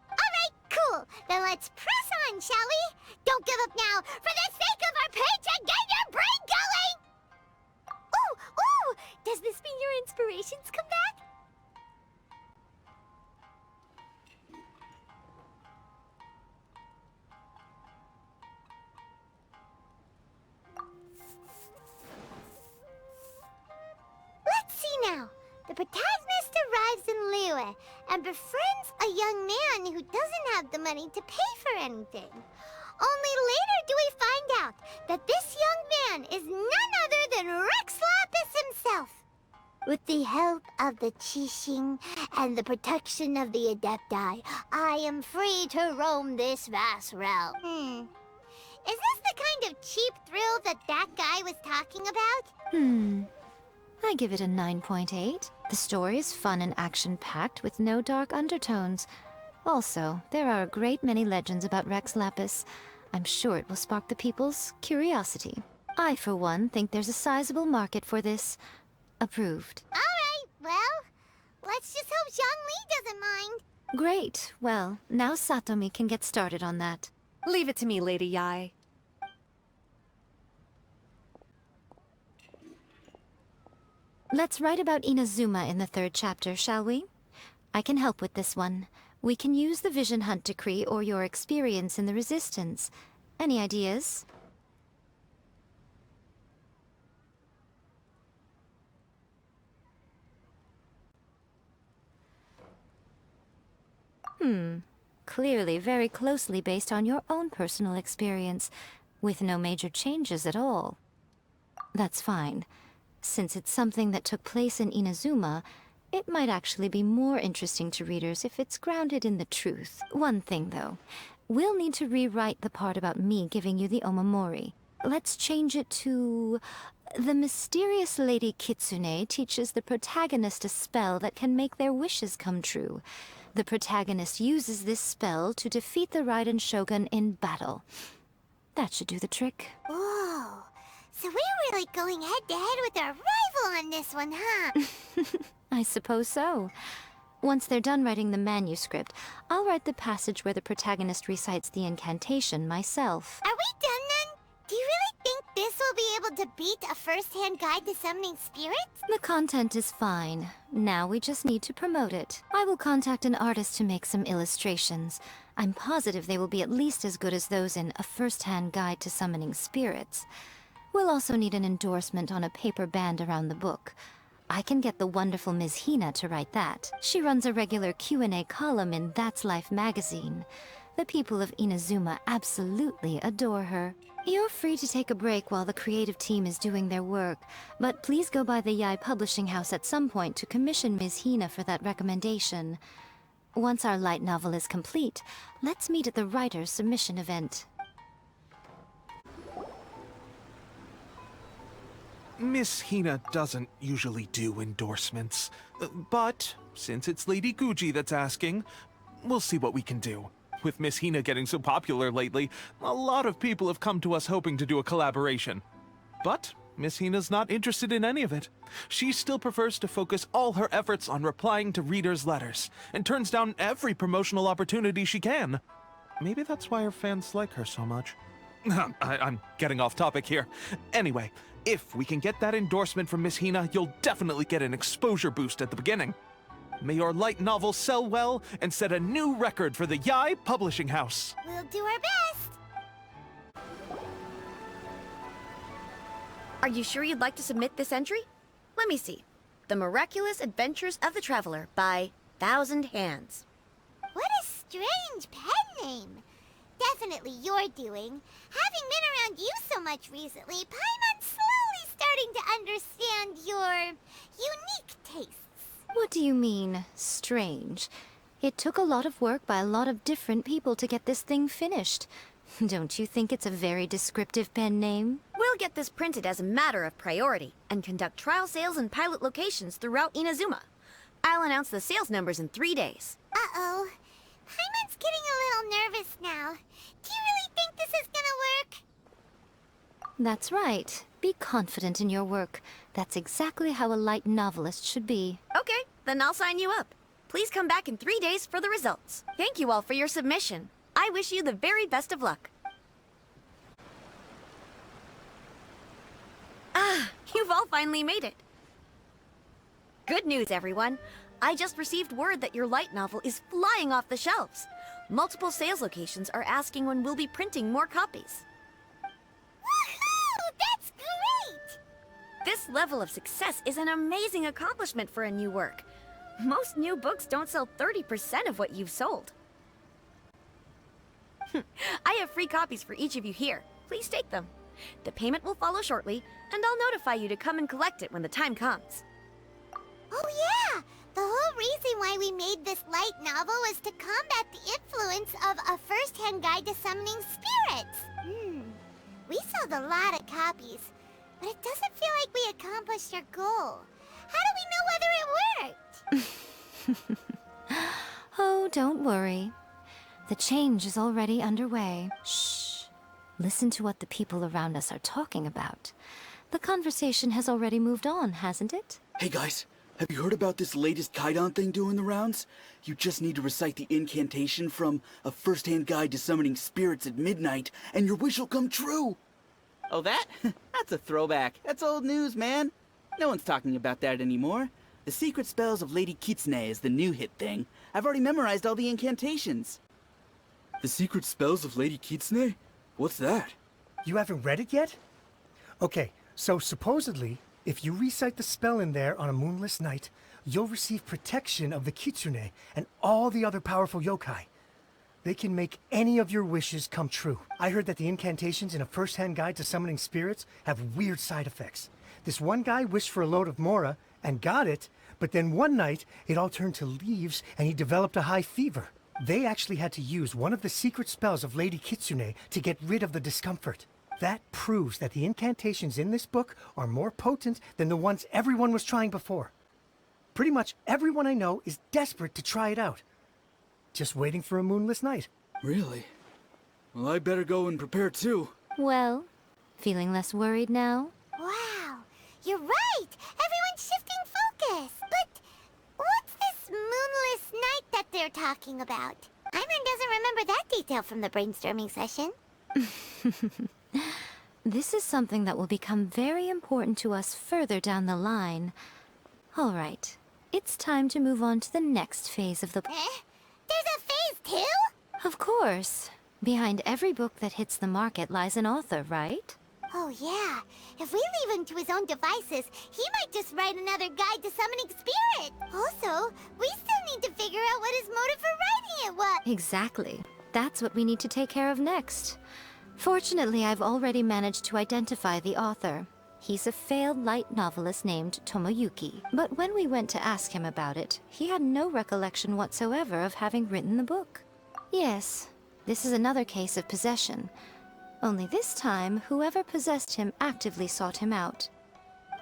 Alright, cool. Then let's press on, shall we? Don't give up now, for the sake of our paycheck, get your brain going! Ooh, ooh! Does this mean your inspirations come back? Let's see now. The protagonist arrives in Liyue and befriends a young man who doesn't have the money to pay for anything. Only later do we find out that this young man is none other than Rex Lapis himself. With the help of the Qixing and the protection of the Adepti, I am free to roam this vast realm. Is this the kind of cheap thrill that guy was talking about? I give it a 9.8. The story is fun and action-packed with no dark undertones. Also, there are a great many legends about Rex Lapis. I'm sure it will spark the people's curiosity. I, for one, think there's a sizable market for this. Approved. Alright, well, let's just hope Zhongli doesn't mind. Great. Well, now Satomi can get started on that. Leave it to me, Lady Yae. Let's write about Inazuma in the 3rd chapter, shall we? I can help with this one. We can use the Vision Hunt Decree or your experience in the Resistance. Any ideas? Clearly very closely based on your own personal experience, with no major changes at all. That's fine. Since it's something that took place in Inazuma, it might actually be more interesting to readers if it's grounded in the truth. One thing, though. We'll need to rewrite the part about me giving you the Omamori. Let's change it to... The mysterious Lady Kitsune teaches the protagonist a spell that can make their wishes come true. The protagonist uses this spell to defeat the Raiden Shogun in battle. That should do the trick. Whoa, so we're really going head-to-head with our rival on this one, huh? I suppose so. Once they're done writing the manuscript, I'll write the passage where the protagonist recites the incantation myself. Are we done then? Do you really think this will be able to beat a first-hand guide to summoning spirits? The content is fine. Now we just need to promote it. I will contact an artist to make some illustrations. I'm positive they will be at least as good as those in A First-Hand Guide to Summoning Spirits. We'll also need an endorsement on a paper band around the book. I can get the wonderful Ms. Hina to write that. She runs a regular Q&A column in That's Life magazine. The people of Inazuma absolutely adore her. You're free to take a break while the creative team is doing their work, but please go by the Yae Publishing House at some point to commission Ms. Hina for that recommendation. Once our light novel is complete, let's meet at the writer's submission event. Miss Hina doesn't usually do endorsements, but since it's Lady Guji that's asking, we'll see what we can do. With Miss Hina getting so popular lately, a lot of people have come to us hoping to do a collaboration. But Miss Hina's not interested in any of it. She still prefers to focus all her efforts on replying to readers' letters, and turns down every promotional opportunity she can. Maybe that's why her fans like her so much. I'm getting off topic here. Anyway, if we can get that endorsement from Miss Hina, you'll definitely get an exposure boost at the beginning. May your light novel sell well and set a new record for the Yae Publishing House. We'll do our best. Are you sure you'd like to submit this entry? Let me see. The Miraculous Adventures of the Traveler by Thousand Hands. What a strange pen name. Definitely your doing. Having been around you so much recently, Paimon's slowly starting to understand your unique tastes. What do you mean, strange? It took a lot of work by a lot of different people to get this thing finished. Don't you think it's a very descriptive pen name? We'll We'll get this printed as a matter of priority and conduct trial sales in pilot locations throughout Inazuma. I'll announce the sales numbers in 3 days. Uh-oh. Paimon's getting a little nervous now. Do you really think this is gonna work? That's right. Be confident in your work. That's exactly how a light novelist should be. Okay, then I'll sign you up. Please come back in 3 days for the results. Thank you all for your submission. I wish you the very best of luck. Ah, you've all finally made it. Good news, everyone. I just received word that your light novel is flying off the shelves. Multiple sales locations are asking when we'll be printing more copies. Woohoo! That's great! This level of success is an amazing accomplishment for a new work. Most new books don't sell 30% of what you've sold. I have free copies for each of you here. Please take them. The payment will follow shortly, and I'll notify you to come and collect it when the time comes. Oh yeah! The whole reason why we made this light novel was to combat the influence of a first-hand guide to summoning spirits. We sold a lot of copies, but it doesn't feel like we accomplished our goal. How do we know whether it worked? Oh, don't worry. The change is already underway. Shh. Listen to what the people around us are talking about. The conversation has already moved on, hasn't it? Hey guys, have you heard about this latest Kaidan thing doing the rounds? You just need to recite the incantation from A First-Hand Guide to Summoning Spirits at Midnight, and your wish will come true! Oh, that? That's a throwback. That's old news, man. No one's talking about that anymore. The Secret Spells of Lady Kitsune is the new hit thing. I've already memorized all the incantations. The Secret Spells of Lady Kitsune? What's that? You haven't read it yet? Okay, so supposedly, if you recite the spell in there on a moonless night, you'll receive protection of the Kitsune and all the other powerful yokai. They can make any of your wishes come true. I heard that the incantations in A First-Hand Guide to Summoning Spirits have weird side effects. This one guy wished for a load of mora and got it, but then one night it all turned to leaves and he developed a high fever. They actually had to use one of the secret spells of Lady Kitsune to get rid of the discomfort. That proves that the incantations in this book are more potent than the ones everyone was trying before. Pretty much everyone I know is desperate to try it out. Just waiting for a moonless night. Really? Well, I better go and prepare too. Well, feeling less worried now? Wow, you're right! Everyone's shifting focus! But what's this moonless night that they're talking about? Imran doesn't remember that detail from the brainstorming session. This is something that will become very important to us further down the line. All right, it's time to move on to the next phase of the... There's a phase 2? Of course. Behind every book that hits the market lies an author, right? Oh yeah, if we leave him to his own devices, he might just write another guide to summoning spirit. Also, we still need to figure out what his motive for writing it was. Exactly. That's what we need to take care of next. Fortunately, I've already managed to identify the author. He's a failed light novelist named Tomoyuki. But when we went to ask him about it, he had no recollection whatsoever of having written the book. Yes, this is another case of possession. Only this time, whoever possessed him actively sought him out.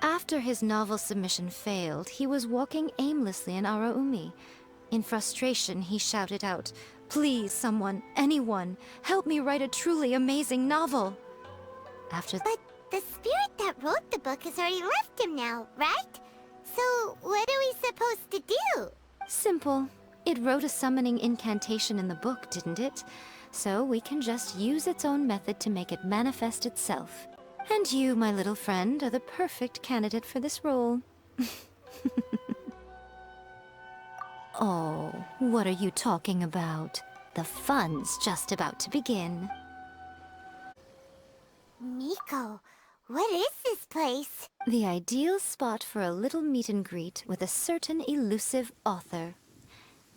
After his novel submission failed, he was walking aimlessly in Araumi. In frustration, he shouted out, "Please, someone, anyone, help me write a truly amazing novel!" But the spirit that wrote the book has already left him now, right? So what are we supposed to do? Simple. It wrote a summoning incantation in the book, didn't it? So we can just use its own method to make it manifest itself. And you, my little friend, are the perfect candidate for this role. Oh, what are you talking about? The fun's just about to begin. Miko, what is this place? The ideal spot for a little meet and greet with a certain elusive author.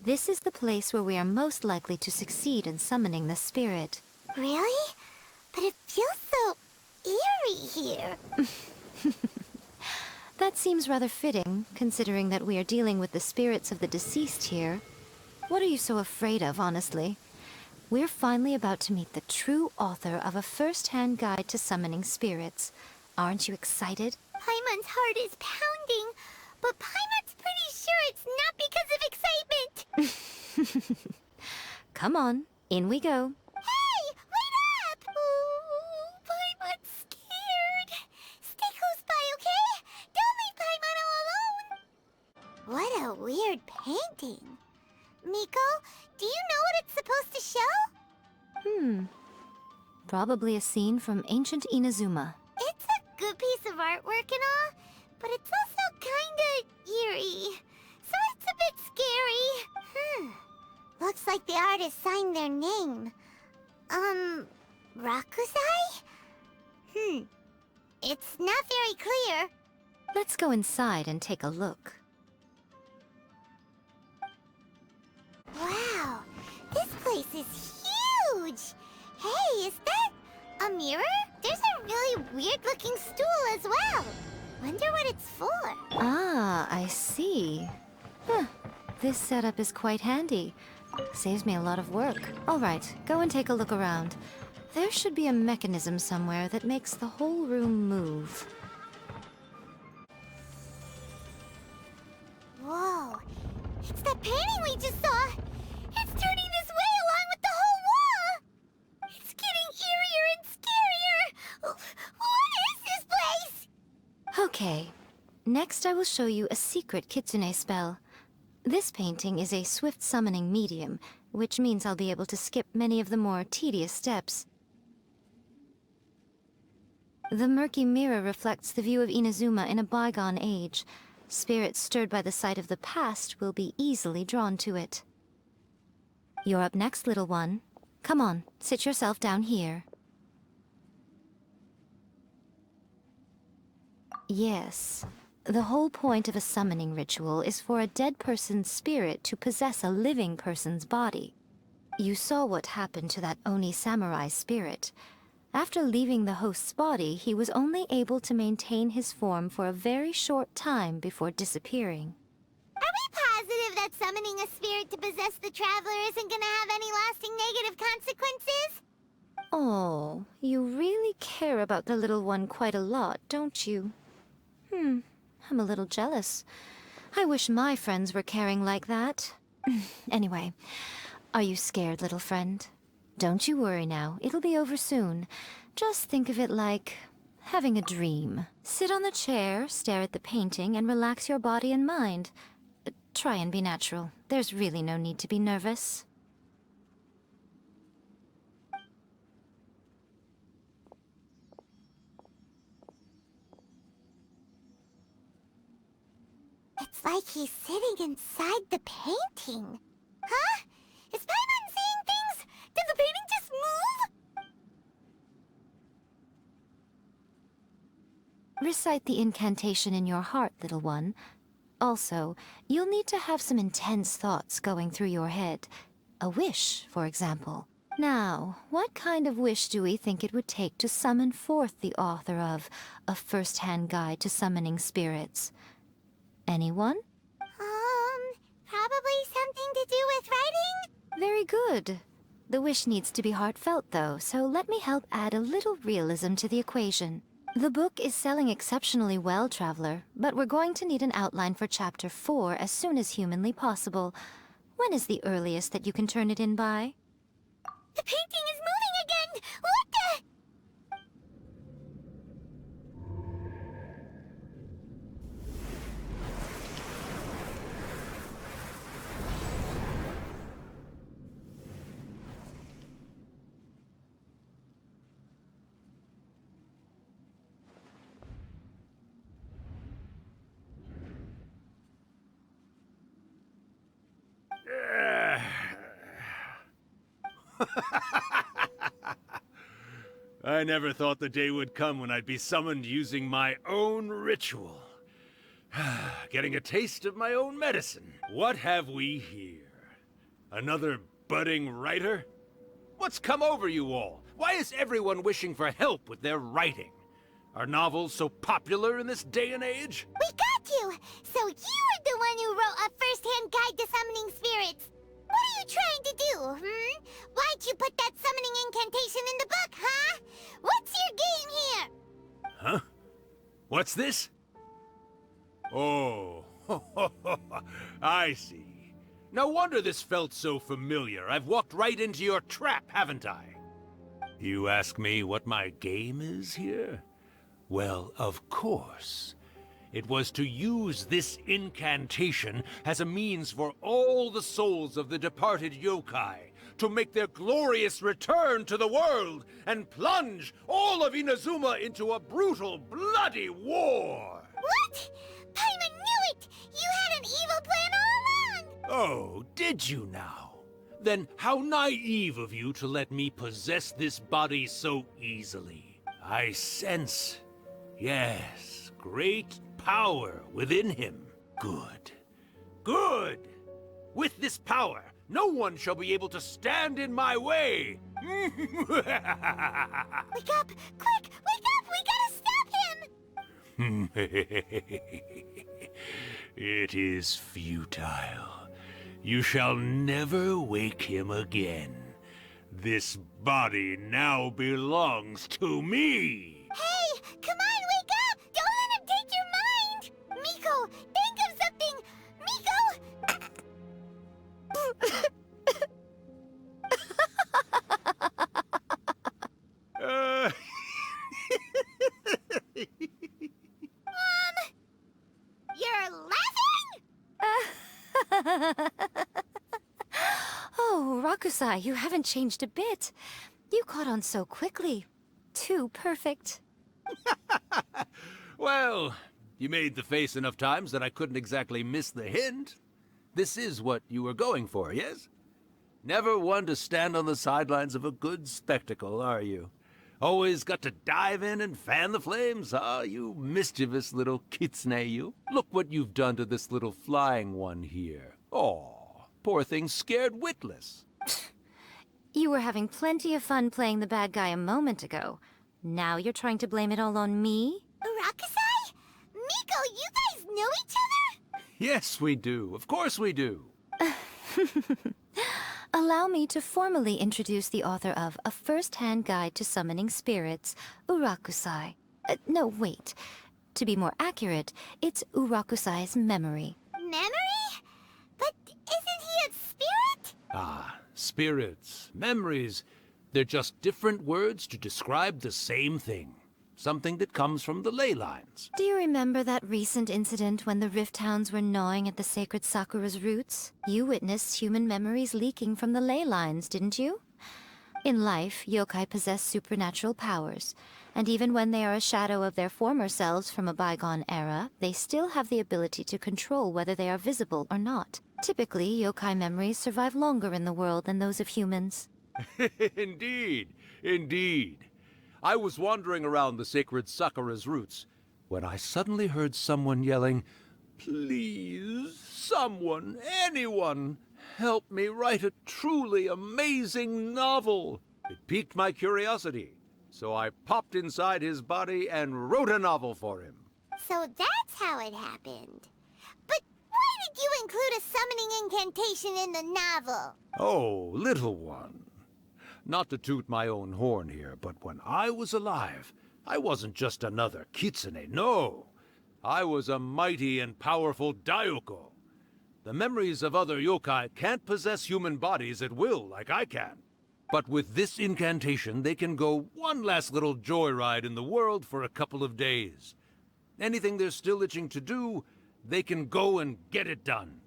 This is the place where we are most likely to succeed in summoning the spirit. Really? But it feels so eerie here. That seems rather fitting, considering that we are dealing with the spirits of the deceased here. What are you so afraid of, honestly? We're finally about to meet the true author of a first-hand guide to summoning spirits. Aren't you excited? Paimon's heart is pounding, but Paimon's pretty sure it's not because of excitement. Come on, in we go. Hey, wait up! Ooh, Paimon's scared. Stay close by, okay? Don't leave Paimon all alone. What a weird painting. Miko, do you know what it's supposed to show? Probably a scene from ancient Inazuma. It's a good piece of artwork and all, but it's also kinda eerie. So it's a bit scary. Looks like the artist signed their name. Rakusai? It's not very clear. Let's go inside and take a look. Wow, this place is huge! Hey, is that a mirror? There's a really weird-looking stool as well. Wonder what it's for. Ah, I see. This setup is quite handy. Saves me a lot of work. All right, go and take a look around. There should be a mechanism somewhere that makes the whole room move. Whoa, it's that painting we just saw! It's turning this way along with the whole wall! It's getting eerier and scarier! What is this place? Okay, next I will show you a secret kitsune spell. This painting is a swift summoning medium, which means I'll be able to skip many of the more tedious steps. The murky mirror reflects the view of Inazuma in a bygone age. Spirits stirred by the sight of the past will be easily drawn to it. You're up next, little one. Come on, sit yourself down here. Yes. The whole point of a summoning ritual is for a dead person's spirit to possess a living person's body. You saw what happened to that Oni samurai spirit. After leaving the host's body, he was only able to maintain his form for a very short time before disappearing. Are we positive that summoning a spirit to possess the traveler isn't gonna have any lasting negative consequences? Oh, you really care about the little one quite a lot, don't you? I'm a little jealous. I wish my friends were caring like that. Anyway, are you scared, little friend? Don't you worry now, it'll be over soon. Just think of it like having a dream. Sit on the chair, stare at the painting, and relax your body and mind. Try and be natural. There's really no need to be nervous. It's like he's sitting inside the painting. Huh? Is Paimon seeing things? Did the painting just move? Recite the incantation in your heart, little one. Also, you'll need to have some intense thoughts going through your head. A wish, for example. Now, what kind of wish do we think it would take to summon forth the author of A First-Hand Guide to Summoning Spirits? Anyone? Probably something to do with writing? Very good. The wish needs to be heartfelt, though, so let me help add a little realism to the equation. The book is selling exceptionally well, Traveler, but we're going to need an outline for Chapter 4 as soon as humanly possible. When is the earliest that you can turn it in by? The painting is moving again! What the... I never thought the day would come when I'd be summoned using my own ritual. Getting a taste of my own medicine. What have we here? Another budding writer? What's come over you all? Why is everyone wishing for help with their writing? Are novels so popular in this day and age? We got you! So you were the one who wrote A First-Hand Guide to Summoning Spirits! What are you trying to do, Why'd you put that summoning incantation in the book, huh? What's your game here? Huh? What's this? Oh, I see. No wonder this felt so familiar. I've walked right into your trap, haven't I? You ask me what my game is here? Well, of course. It was to use this incantation as a means for all the souls of the departed yokai to make their glorious return to the world and plunge all of Inazuma into a brutal, bloody war! What? Paimon knew it! You had an evil plan all along! Oh, did you now? Then how naive of you to let me possess this body so easily. I sense, yes, great power within him. Good. Good! With this power, no one shall be able to stand in my way! Wake up! Quick! Wake up! We gotta stop him! It is futile. You shall never wake him again. This body now belongs to me! Hey! Come on, wake up! Don't let him take your mind! Miko, think of something! Miko! You're laughing? Oh, Rakusai, you haven't changed a bit. You caught on so quickly. Too perfect. Well, you made the face enough times that I couldn't exactly miss the hint. This is what you were going for, yes? Never one to stand on the sidelines of a good spectacle, are you? Always got to dive in and fan the flames, huh? You mischievous little kitsune, you. Look what you've done to this little flying one here. Aw, poor thing scared witless. You were having plenty of fun playing the bad guy a moment ago. Now you're trying to blame it all on me? Rakusai? Miko, you guys know each other? Yes, we do. Of course we do. Allow me to formally introduce the author of A First-Hand Guide to Summoning Spirits, Urakusai. No, wait. To be more accurate, it's Urakusai's memory. Memory? But isn't he a spirit? Ah, spirits, memories. They're just different words to describe the same thing. Something that comes from the ley lines. Do you remember that recent incident when the Rift Hounds were gnawing at the sacred Sakura's roots? You witnessed human memories leaking from the ley lines, didn't you? In life, yokai possess supernatural powers, and even when they are a shadow of their former selves from a bygone era, they still have the ability to control whether they are visible or not. Typically, yokai memories survive longer in the world than those of humans. Indeed, indeed. I was wandering around the sacred Sakura's roots when I suddenly heard someone yelling, "Please, someone, anyone, help me write a truly amazing novel." It piqued my curiosity, so I popped inside his body and wrote a novel for him. So that's how it happened. But why did you include a summoning incantation in the novel? Oh, little one. Not to toot my own horn here, but when I was alive, I wasn't just another kitsune, no. I was a mighty and powerful Daiyoko. The memories of other yokai can't possess human bodies at will like I can. But with this incantation, they can go one last little joyride in the world for a couple of days. Anything they're still itching to do, they can go and get it done.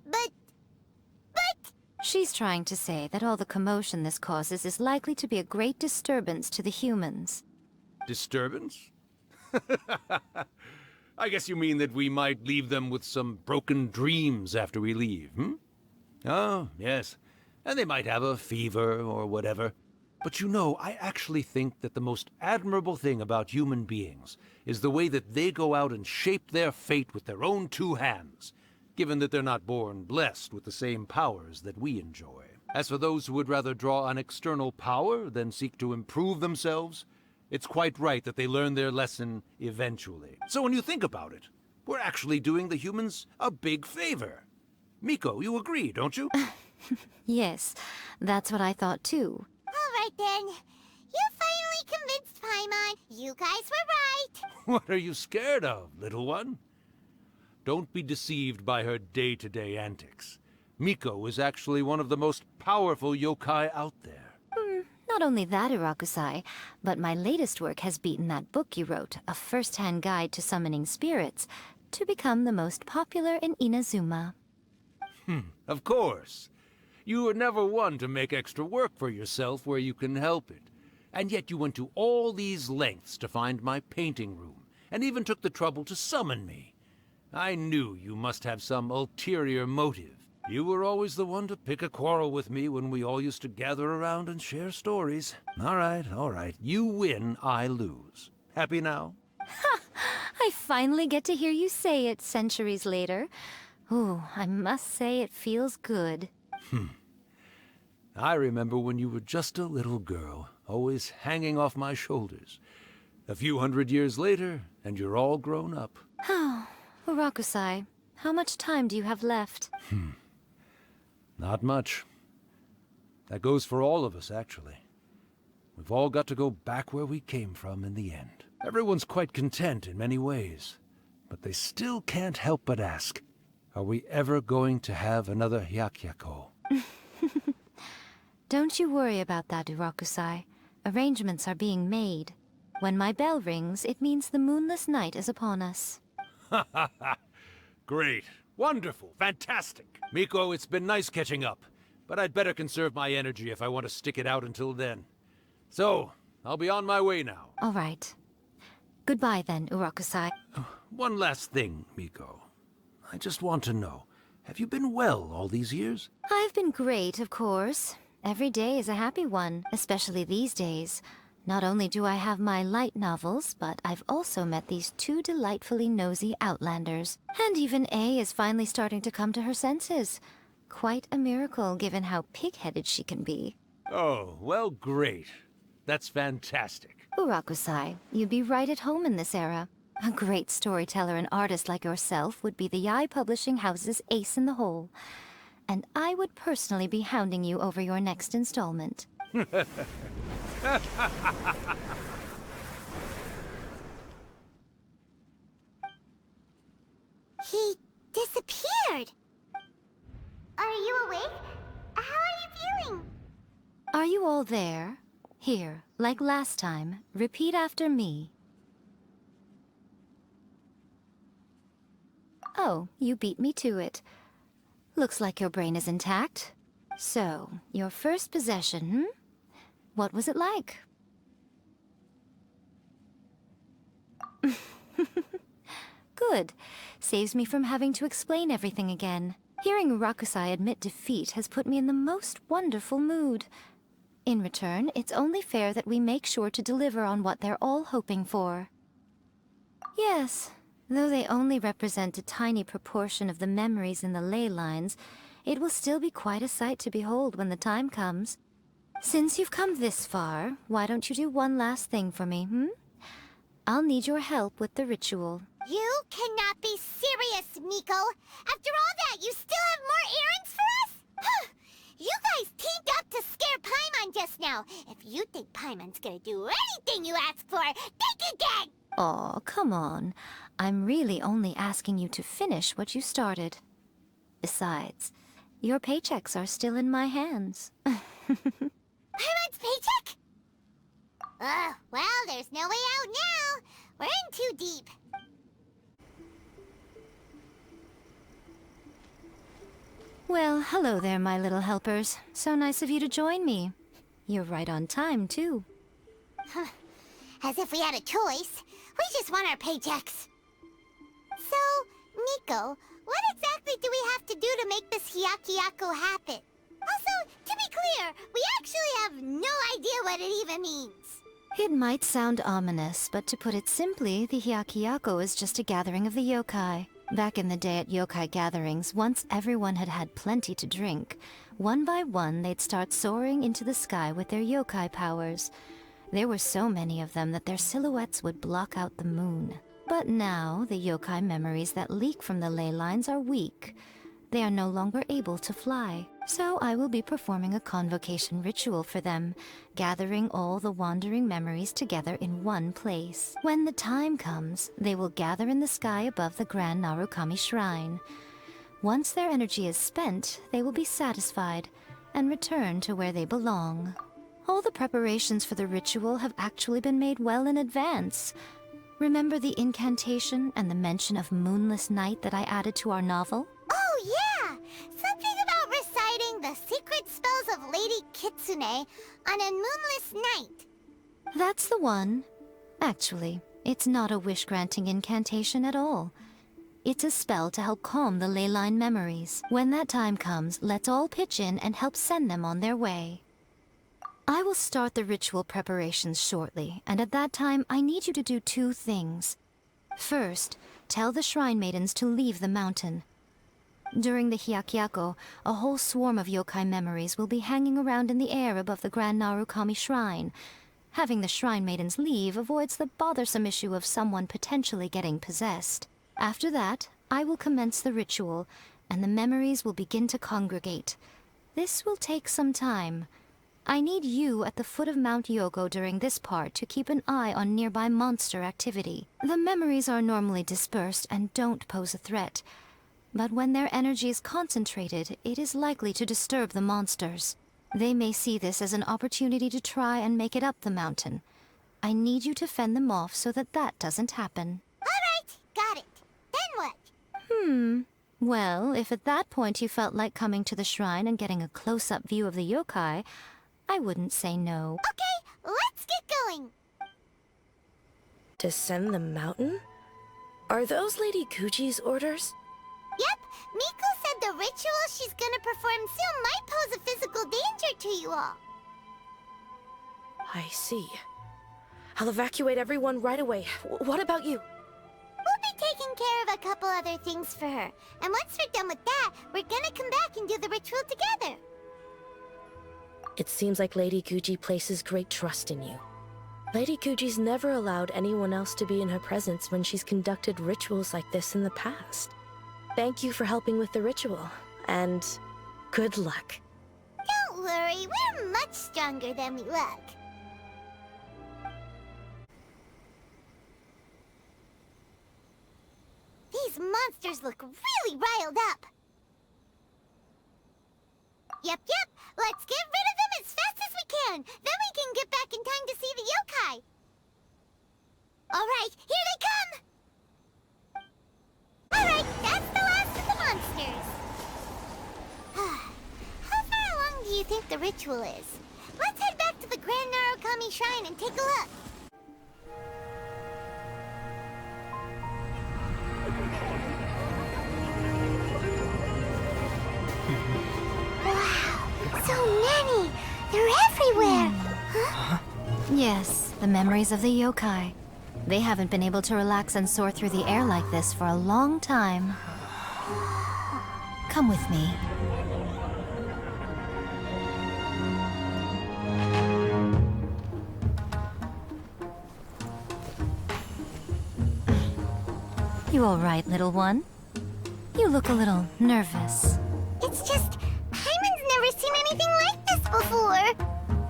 But... She's trying to say that all the commotion this causes is likely to be a great disturbance to the humans. Disturbance? I guess you mean that we might leave them with some broken dreams after we leave, Oh, yes. And they might have a fever or whatever. But you know, I actually think that the most admirable thing about human beings is the way that they go out and shape their fate with their own two hands, given that they're not born blessed with the same powers that we enjoy. As for those who would rather draw on external power than seek to improve themselves, it's quite right that they learn their lesson eventually. So when you think about it, we're actually doing the humans a big favor. Miko, you agree, don't you? Yes, that's what I thought too. All right then. You finally convinced Paimon. You guys were right. What are you scared of, little one? Don't be deceived by her day-to-day antics. Miko is actually one of the most powerful yokai out there. Not only that, Irakusai, but my latest work has beaten that book you wrote, A First-Hand Guide to Summoning Spirits, to become the most popular in Inazuma. Of course. You were never one to make extra work for yourself where you can help it. And yet you went to all these lengths to find my painting room, and even took the trouble to summon me. I knew you must have some ulterior motive. You were always the one to pick a quarrel with me when we all used to gather around and share stories. All right. You win, I lose. Happy now? Ha! I finally get to hear you say it centuries later. Ooh, I must say it feels good. I remember when you were just a little girl, always hanging off my shoulders. A few hundred years later, and you're all grown up. Oh, Urakusai, how much time do you have left? Not much. That goes for all of us, actually. We've all got to go back where we came from in the end. Everyone's quite content in many ways, but they still can't help but ask, are we ever going to have another Hyakyako? Don't you worry about that, Urakusai. Arrangements are being made. When my bell rings, it means the moonless night is upon us. Great. Wonderful. Fantastic. Miko, it's been nice catching up, but I'd better conserve my energy if I want to stick it out until then. So, I'll be on my way now. All right. Goodbye then, Urakusai. One last thing, Miko. I just want to know, have you been well all these years? I've been great, of course. Every day is a happy one, especially these days. Not only do I have my light novels, but I've also met these two delightfully nosy outlanders. And even A is finally starting to come to her senses. Quite a miracle, given how pig-headed she can be. Oh, well, great. That's fantastic. Urakusai, you'd be right at home in this era. A great storyteller and artist like yourself would be the Yae Publishing House's ace in the hole. And I would personally be hounding you over your next installment. He disappeared. Are you awake? How are you feeling? Are you all there? Here, like last time, repeat after me. Oh, you beat me to it. Looks like your brain is intact. So, your first possession, What was it like? Good. Saves me from having to explain everything again. Hearing Rakusai admit defeat has put me in the most wonderful mood. In return, it's only fair that we make sure to deliver on what they're all hoping for. Yes, though they only represent a tiny proportion of the memories in the ley lines, it will still be quite a sight to behold when the time comes. Since you've come this far, why don't you do one last thing for me, I'll need your help with the ritual. You cannot be serious, Miko! After all that, you still have more errands for us? You guys teamed up to scare Paimon just now. If you think Paimon's gonna do anything you ask for, think again! Aw, come on. I'm really only asking you to finish what you started. Besides, your paychecks are still in my hands. Paimon's paycheck? Well, there's no way out now. We're in too deep. Well, hello there, my little helpers. So nice of you to join me. You're right on time, too. As if we had a choice. We just want our paychecks. So, Miko, what exactly do we have to do to make this Hyakyako happen? Also, to be clear, we actually have no idea what it even means. It might sound ominous, but to put it simply, the Hyakyako is just a gathering of the yokai. Back in the day at yokai gatherings, once everyone had had plenty to drink, one by one they'd start soaring into the sky with their yokai powers. There were so many of them that their silhouettes would block out the moon. But now, the yokai memories that leak from the ley lines are weak. they are no longer able to fly. So I will be performing a convocation ritual for them, gathering all the wandering memories together in one place. When the time comes, they will gather in the sky above the grand Narukami Shrine. Once their energy is spent, they will be satisfied and return to where they belong. All the preparations for the ritual have actually been made well in advance. Remember the incantation and the mention of moonless night that I added to our novel? Oh, yeah! Something about reciting the secret spells of Lady Kitsune on a moonless night. That's the one. Actually, it's not a wish-granting incantation at all. It's a spell to help calm the ley line memories. When that time comes, let's all pitch in and help send them on their way. I will start the ritual preparations shortly, and at that time, I need you to do 2 things. First, tell the Shrine Maidens to leave the mountain. During the Hyakyako, a whole swarm of yokai memories will be hanging around in the air above the Grand Narukami Shrine. Having the Shrine Maidens leave avoids the bothersome issue of someone potentially getting possessed. After that, I will commence the ritual, and the memories will begin to congregate. This will take some time. I need you at the foot of Mount Yogo during this part to keep an eye on nearby monster activity. The memories are normally dispersed and don't pose a threat, but when their energy is concentrated, it is likely to disturb the monsters. They may see this as an opportunity to try and make it up the mountain. I need you to fend them off so that doesn't happen. Alright, got it. Then what? Well, if at that point you felt like coming to the shrine and getting a close-up view of the yokai, I wouldn't say no. Okay, let's get going. Descend the mountain? Are those Lady Kuji's orders? Yep, Miko said the ritual she's gonna perform soon might pose a physical danger to you all. I see. I'll evacuate everyone right away. What about you? We'll be taking care of a couple other things for her. And once we're done with that, we're gonna come back and do the ritual together. It seems like Lady Kuji places great trust in you. Lady Kuji's never allowed anyone else to be in her presence when she's conducted rituals like this in the past. Thank you for helping with the ritual, and good luck. Don't worry, we're much stronger than we look. These monsters look really riled up. Yep, let's get rid of them as fast as we can. Then we can get back in time to see the yokai. Alright, here they come! Alright, that's the last of the monsters. How far along do you think the ritual is? Let's head back to the Grand Narukami Shrine and take a look. Wow, so many! They're everywhere! Huh? Yes, the memories of the yokai. They haven't been able to relax and soar through the air like this for a long time. Come with me. You all right, little one? You look a little nervous. It's just, Hyman's never seen anything like this before.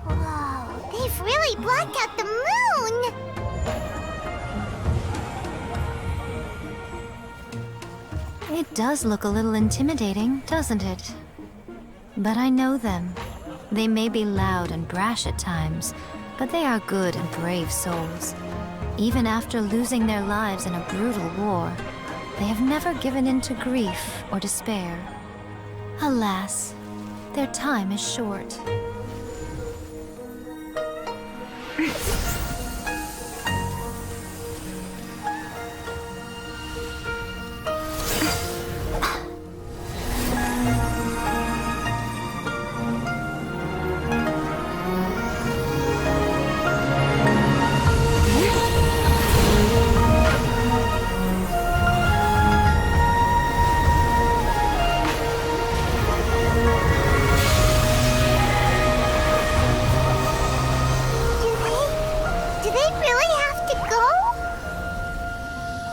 Whoa, they've really blocked out the moon! It does look a little intimidating, doesn't it? But I know them. They may be loud and brash at times, but they are good and brave souls. Even after losing their lives in a brutal war, they have never given in to grief or despair. Alas, their time is short.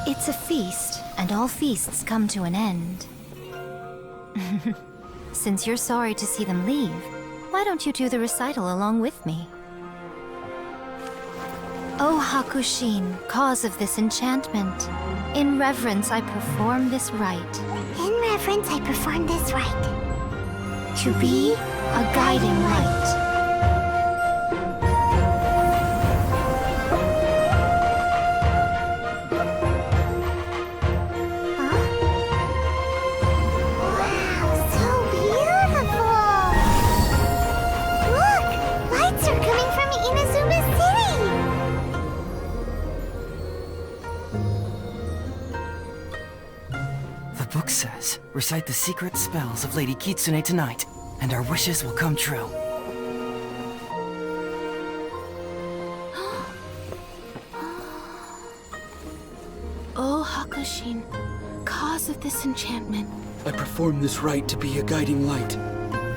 It's a feast, and all feasts come to an end. Since you're sorry to see them leave, why don't you do the recital along with me? O Hakushin, cause of this enchantment, in reverence I perform this rite. In reverence, I perform this rite. To be a guiding light. Wow, so beautiful! Look! Lights are coming from Inazuma City! The book says, recite the secret spells of Lady Kitsune tonight, and our wishes will come true. O Hakushin, cause of this enchantment. I perform this rite to be a guiding light.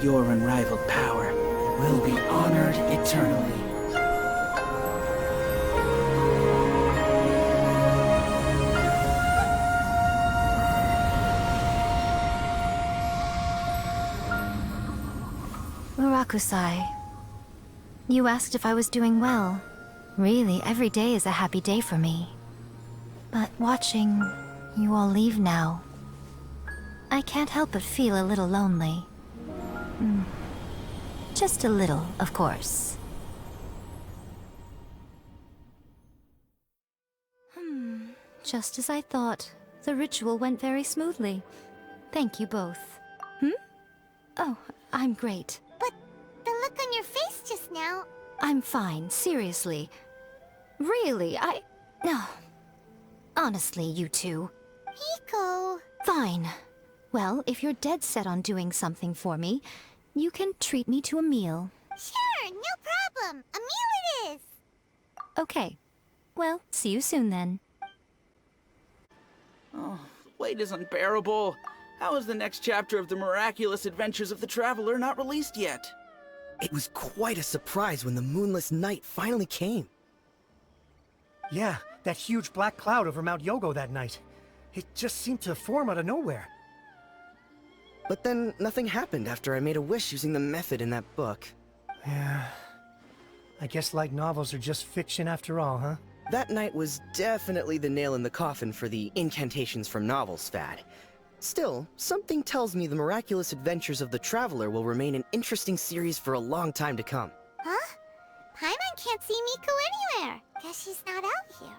Your unrivaled power. Will be honored eternally. Murakusai, you asked if I was doing well. Really, every day is a happy day for me. But watching you all leave now, I can't help but feel a little lonely. Just a little, of course. Just as I thought. The ritual went very smoothly. Thank you both. Oh, I'm great. But the look on your face just now... I'm fine, seriously. Really, No. Honestly, you two. Miko... Fine. Well, if you're dead set on doing something for me, you can treat me to a meal. Sure, no problem. A meal it is. Okay. Well, see you soon then. Oh, the wait is unbearable. How is the next chapter of the miraculous adventures of the Traveler not released yet? It was quite a surprise when the moonless night finally came. Yeah, that huge black cloud over Mount Yogo that night. It just seemed to form out of nowhere. But then nothing happened after I made a wish using the method in that book. Yeah. I guess light novels are just fiction after all, huh? That night was definitely the nail in the coffin for the incantations from novels fad. Still, something tells me the miraculous adventures of the Traveler will remain an interesting series for a long time to come. Huh? Paimon can't see Miko anywhere. Guess she's not out here.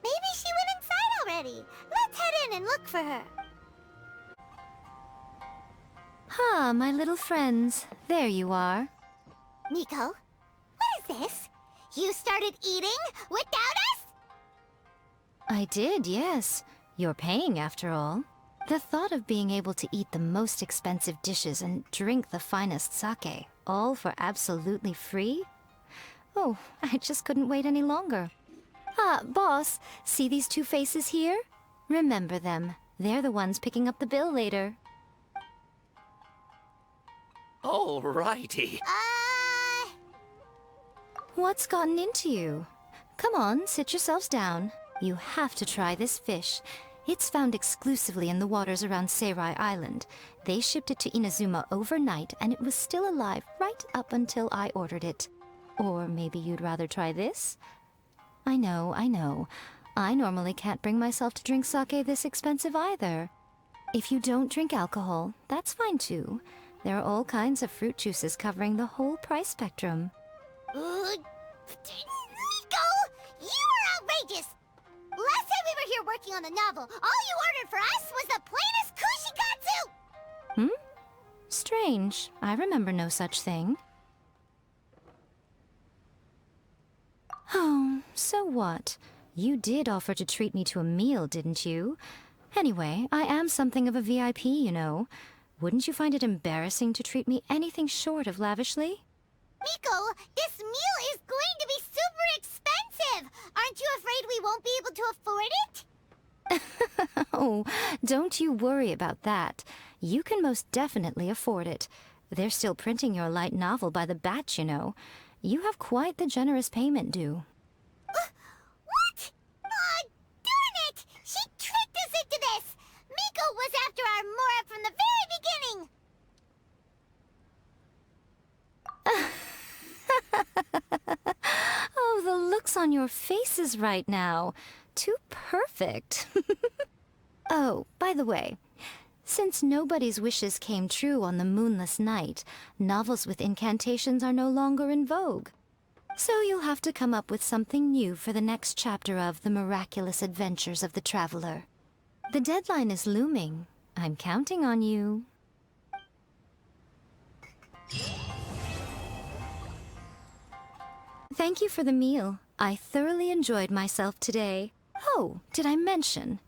Maybe she went inside already. Let's head in and look for her. Ah, my little friends. There you are. Miko, what is this? You started eating without us? I did, yes. You're paying, after all. The thought of being able to eat the most expensive dishes and drink the finest sake, all for absolutely free? Oh, I just couldn't wait any longer. Ah, boss, see these two faces here? Remember them. They're the ones picking up the bill later. Alrighty. What's gotten into you? Come on, sit yourselves down. You have to try this fish. It's found exclusively in the waters around Seirai Island. They shipped it to Inazuma overnight, and it was still alive right up until I ordered it. Or maybe you'd rather try this? I know, I know. I normally can't bring myself to drink sake this expensive either. If you don't drink alcohol, that's fine too. There are all kinds of fruit juices covering the whole price spectrum. Miko! You are outrageous! Last time we were here working on the novel, all you ordered for us was the plainest kushikatsu! Strange. I remember no such thing. Oh, so what? You did offer to treat me to a meal, didn't you? Anyway, I am something of a VIP, you know. Wouldn't you find it embarrassing to treat me anything short of lavishly? Miko, this meal is going to be super expensive! Aren't you afraid we won't be able to afford it? Oh, don't you worry about that. You can most definitely afford it. They're still printing your light novel by the batch, you know. You have quite the generous payment due. What? Aw, darn it! She tricked us into this! Miko was after our Mora from on your faces right now. Too perfect. Oh, by the way, since nobody's wishes came true on the moonless night, novels with incantations are no longer in vogue. So you'll have to come up with something new for the next chapter of The Miraculous Adventures of the Traveler. The deadline is looming. I'm counting on you. Thank you for the meal. I thoroughly enjoyed myself today. Oh, did I mention?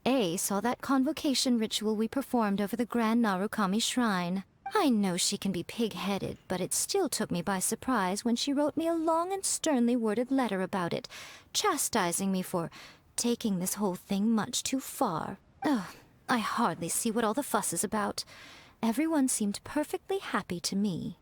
A saw that convocation ritual we performed over the Grand Narukami Shrine. I know she can be pig-headed, but it still took me by surprise when she wrote me a long and sternly worded letter about it, chastising me for taking this whole thing much too far. Ugh, I hardly see what all the fuss is about. Everyone seemed perfectly happy to me.